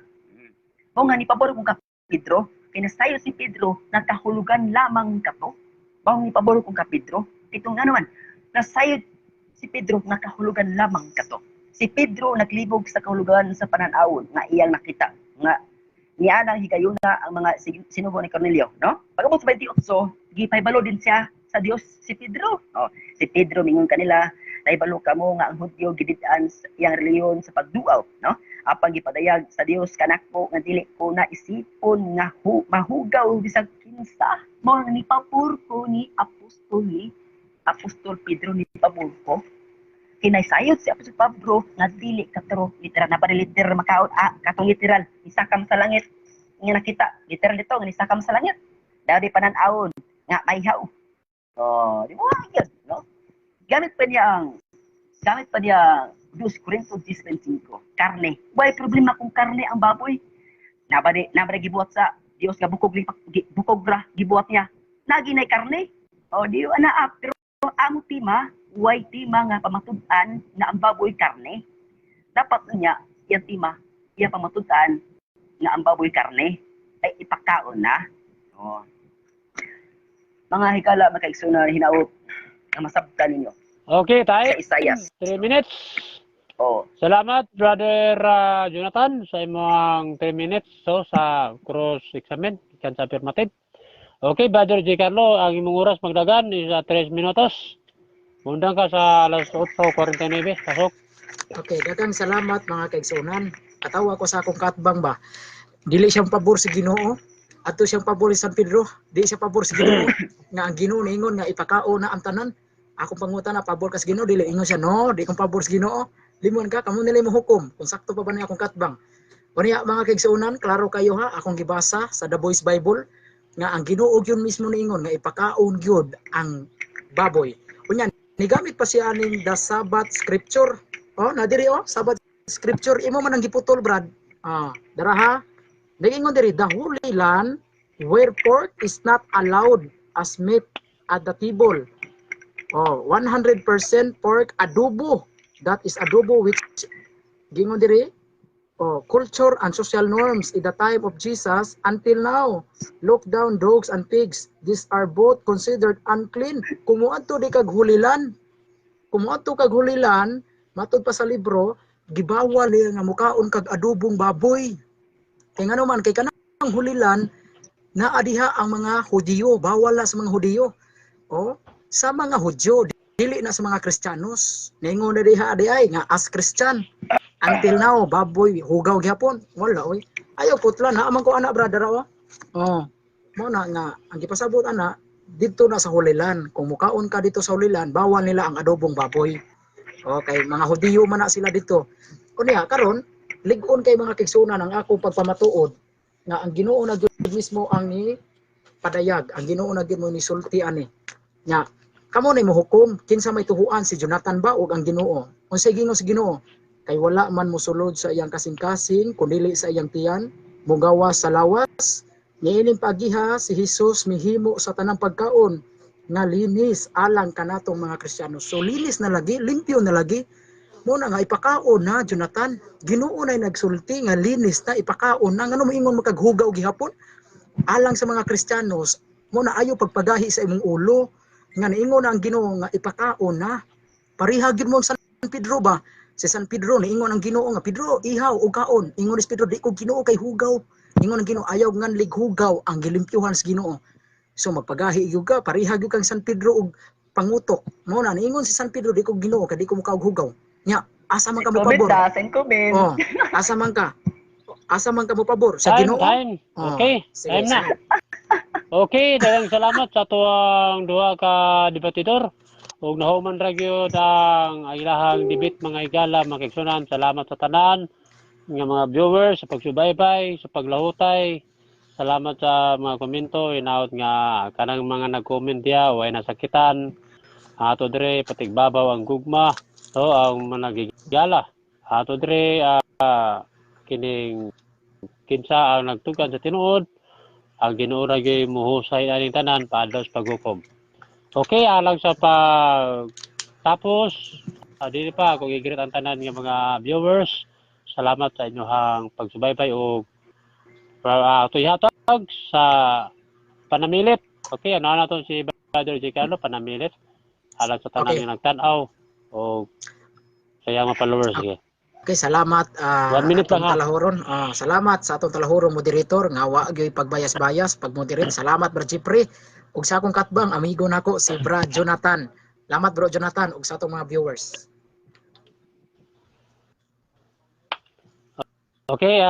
O nga, ni pabor ko kang Pedro, kinasayo si Pedro, nagkahulugan lamang ka to. Bawang ni pabor kong ka Pedro, itong nga naman, nasayo si Pedro, nakahulugan lamang ka to. Si Pedro naglibog sa kahulugan sa pananawon nga iyang nakita. Nga niya nang higayuna ang mga sinugo ni Cornelio, no? Pagabot sa 28, gipaybalo din siya sa Dios si Pedro. Oh, si Pedro mingon kanila, naibalo kamo nga ang Hudyo gidid-an sa iyang reliyon sa pagduaw, no? Apang gipadayag sa Dios kanako nga dili ko na isipon nga mahugaw bisag kinsa mo ni papurko ni Apostol Pedro ni papurko. Kinaysayod si Apostol Pablo nga dili katro literal na ba literal makaon katong literal isakam sa langit nga nakita literal dito nga isakam sa langit dali pananawon nga mayhaw. Oh, di mo gyud, no? Gamit pa niya 2 Corintios 10:25, karne. Why problema kung karne ang baboy? Nabade gibuhat sa Dios nga bukog ra gibuhat niya. Lagi na karne. O di ana pero amo tima, why tima nga pamatud-an na ang baboy karne? Dapat niya yang tima, iya pamatud-an nga ang baboy karne ay ipakaon na. Oh. Mga higala makaigsunan hinaot nga masabtan ninyo. Okay, tayo. Sa Isaias. 3 minutes. Oh. Salamat, Brother Jonathan, sa imong 3 minutes sa cross-examine, ikan sa affirmative. Okay, Brother J. Carlo, ang imong oras magdagan is 3 minutos. Undang ka sa alas 8:49, pasok. Okay, daghang salamat mga kaigsunan. Atawa ko sa akong katbang ba. Dili siyang pabor sa Ginoo. Ato siyang pabor sa San Pedro. Di siya pabor sa Ginoo. Nga ang Ginoo niingon nga ipakao na ang tanan. Akong pangutan na pabor ka sa Ginoo, dili ingon siya no, di kong pabor sa Ginoo. Limon ka, kamo nila mo hukom. Kung sakto pa ba niya akong katbang. Unya mga kaigsunan, klaro kayo ha, akong gibasa sa The Boys Bible nga ang Ginoo gyud mismo niingon nga ipakaon gyud ang baboy. Unya nigamit pa siya ning the Sabbath scripture. Oh, nadiri oh, Sabbath scripture imo man ang giputol, Brad. Dara ha. Niingon diri, the Holy Land where pork is not allowed as meat at the table. 100% pork adobo. That is adobo which gingon diri culture and social norms in the time of Jesus until now. Look down dogs and pigs. These are both considered unclean. Kumuadto di kag hulilan. Kumuadto kag hulilan, matud pa sa libro, gibawal nga mukaon kag adobong baboy. Kay ngano man kay kanang hulilan na adiha ang mga Hudiyo, bawal na sa mga Hudiyo. Sa mga Hudyo, dili na sa mga Kristiyanos. Ningon na diha ay nga as Christian. Until now, baboy, hugaw gyapon. Wala oy. Ayaw putla na amang ko ana brother mo na nga ang gipasabot ana dito na sa hulilan. Kung mukaon ka dito sa hulilan, bawal nila ang adobong baboy. Okay, mga Hudiyo man na sila dito. Unya karon, lig-on kay mga kigsunan ang ako pagpamatuod nga ang Ginoo na gyud mismo ang ni padayag, ang Ginoo na gyud mo ni sulti ani. Nya kamo ni mohukom kinsa may tuhuan si Jonathan ba ug ang Ginoo? Unsay gingon si Ginoo? Kay wala man mosulod sa iyang kasing-kasing kundi sa iyang tiyan, mugawas sa lawas. Niining pagiha si Jesus mihimo sa tanang pagkaon nga linis alang kanatong mga Kristiyano. So linis na lagi, limpyo na lagi. Mo na nga ipakaon na Jonathan. Ginoo na nagsulti nga linis na ipakaon na ngano moingon makaghugaw gihapon alang sa mga Kristiyanos. Mo na ayo pagpagahi sa imong ulo nga niingon na ang Ginoo nga ipakaon na. Pareha gyud mo sa San Pedro ba? Si San Pedro niingon ang Ginoo nga Pedro ihaw og kaon. Ingon ni Pedro di ko Ginoo kay hugaw. Ingon ang Ginoo ayaw ngan lighugaw ang gilimpyuhan sa Ginoo. So magpagahi gyud ka, pareha gyud kang San Pedro og pangutok. Mao na niingon si San Pedro di ko Ginoo kadi ko mukaog hugaw. Nya, asa man ka mo Comment pabor? na, send comment. Oh, asa man ka? Asa man ka mo pabor sa Time, Ginoo? time. Oh, Okay, sige, time na. sige. Okay, daghang salamat sa tuwang duha ka debatidor. Ug nahuman ra gyud ang ilahang debate mga igala, mga kaigsunan. Salamat sa tanan nga mga viewers sa pagsubaybay, sa paglahutay. Salamat sa mga komento, inaot nga kanang mga nag-comment diya way nasakitan. Ato dire patigbabaw ang gugma. So ang managigala. Ato dire kining kinsa ang nagtugan sa tinuod. Ang Ginoo ra gyud muhusay aning tanan paadlaw sa paghukom. Okay, alang sa tapos dili pa ako gigreet ang tanan nga mga viewers. Salamat sa inyohang pagsubaybay o tuhatag sa panamilit. Okay, ano na to si Brother J. Carlo, panamilit. Alang sa tanan Okay. nga nagtan-aw o kaya mga followers. Sige. Okay, salamat 1 minute atong lang, ha? talahuron. Salamat sa atong talahuron moderator nga wa gyud pagbayas-bayas pag-moderate. Salamat Bro Jeffrey ug sa akong katbang amigo nako si Bro Jonathan. Salamat Bro Jonathan ug sa atong mga viewers. Okay,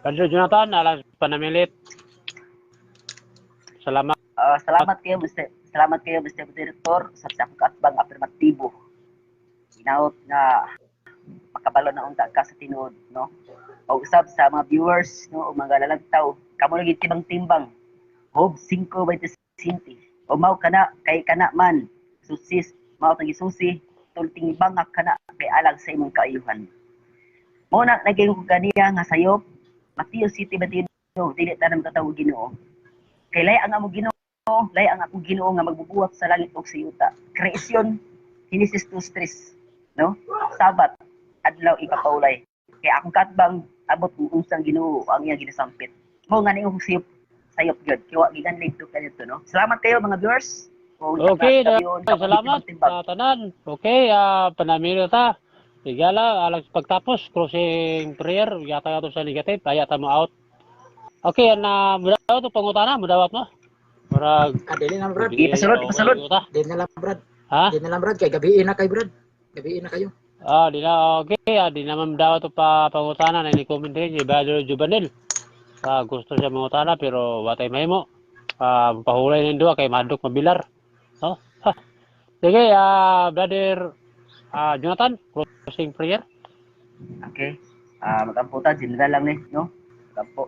Brother Jonathan, alang sa panamilit. Salamat. Salamat kayo, Mr. Director, sa akong kaatbang afirmatibo. Inaot nga makabalo na unta ka sa tinuod, no? O usab sa mga viewers, no, o mga lalagtaw, kamo lagi timbang-timbang. Hob 5-20. O mao kana kay kana man susis, mao tang isusi, tulting bangak kana kay alang sa imong kaayuhan. Mao na naging ganiya nga sayop, Mateo City Batino, dili tanang katawo Ginoo. Kay lay ang amo Ginoo, lay ang akong Ginoo nga magbubuhat sa langit ug sa yuta. Kreasyon Genesis 2:3, no? Sabat adlaw ipapaulay. Kay akong katbang abot kung unsang Ginoo ang iya ginasampit. Mao nga ningong sayop gyud. Kay wa giganlig to kanito, no? Salamat kayo mga viewers. Okay, salamat sa tanan. Okay, panamilo ta. Igala, alang sa pagtapos, closing prayer, yata to sa negative, kaya ta mo out. Okay, mudawat to pangutana, mudawat mo. Para Dili na Brad. Ipasulod. Dili na lang Brad. Ha? Dili na lang Brad kay gabi na kay Brad. Gabi na kayo. Di na, okay, di naman mudawat to pangutana na ni-comment rin si Brother Jubanil. Gusto siya mangutana pero watay mahimo. Pahulay ng duwa kay madok mabilar. No? Sige, Brother Jonathan, closing prayer. Okay. Magampo ta, general lang ni, no? Magampo.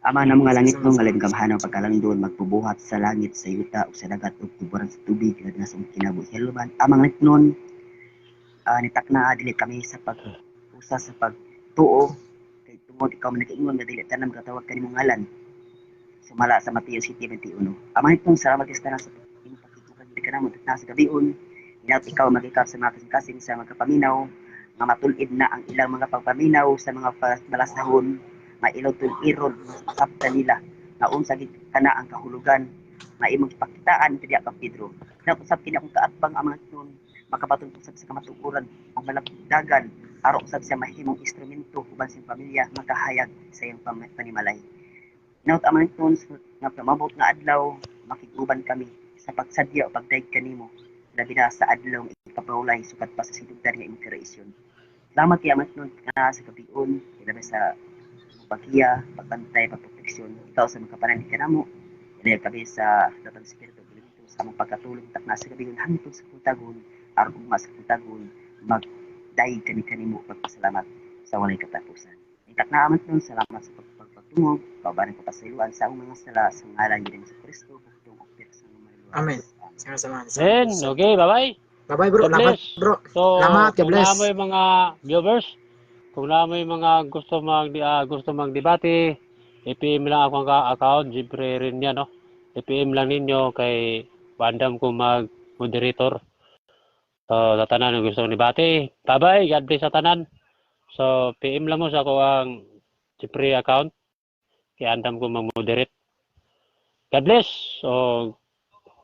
Ama na mga langit mo, ngalim kamahanaw pagkalangdon, magpubuhat sa langit, sa yuta, o sa dagat, o tuburan sa tubig, na sa kinabuhi haluman. Amang langit nun, nitak na dili kami sa pag-usa sa pagtuo, kay tungod ikaw man nag-ingon, nga dili tanam katawag kanimong ngalan. Sumala sa Mateo City 21. Amang langit nun, salamat kista na sa pagkikukan, hindi ka na mo, na sa gabion, inaot ikaw magikap sa mga kasing-kasing sa mga kapaminaw, nga matulid na ang ilang mga pagpaminaw sa mga balasahon, mailaw irod sabta nila na unsa gid kana ang kahulugan na imong ipakitaan kaniya kang Pedro. Usab kini akong kaatbang ang mga nun makabaton usab sa kamatuoran ug malapdagan aron usab sa mahimong instrumento uban sa pamilya makahayag sa iyang panimalay. Naut ang mga nun nga pamabot nga adlaw makiguban kami sa pagsadya o pagdaig kanimo labi na sa adlaw ipapawlay sukat pa sa sinugdan nga imong kreasyon. Salamat kay amat nun nga sa kapion labi sa paghiya, pagbantay, pagproteksyon, ikaw sa mga kapanalig ka na mo, ilayo kami sa datang spirito, dito sa mga pagkatulong, tak nasa gabi yung hangtod sa kutagon, araw kung mas kutagon, magdaig kami mo, pagpasalamat sa walay katapusan. Itak na amat nun, salamat sa pagpagtungog, paubaran ko pasayuan sa mga sala, sa ngalan yun sa Kristo, bukdong opir sa mga maluwas. Amen. Sama-sama. Then, okay, bye-bye. Bye-bye bro. God Lamat bless. bro. So, Salamat, God kung bless. naamoy mga viewers, kung naamoy mga gusto magdebate, i-PM lang ako ang account, siyempre rin yan, no? I-PM lang ninyo kay bandam ko mag-moderator. So, sa tanan gusto ng debate. Bye-bye, God bless sa tanan. So, PM lang mo sa ako ang siyempre account, kay andam ko mag-moderate. God bless. So,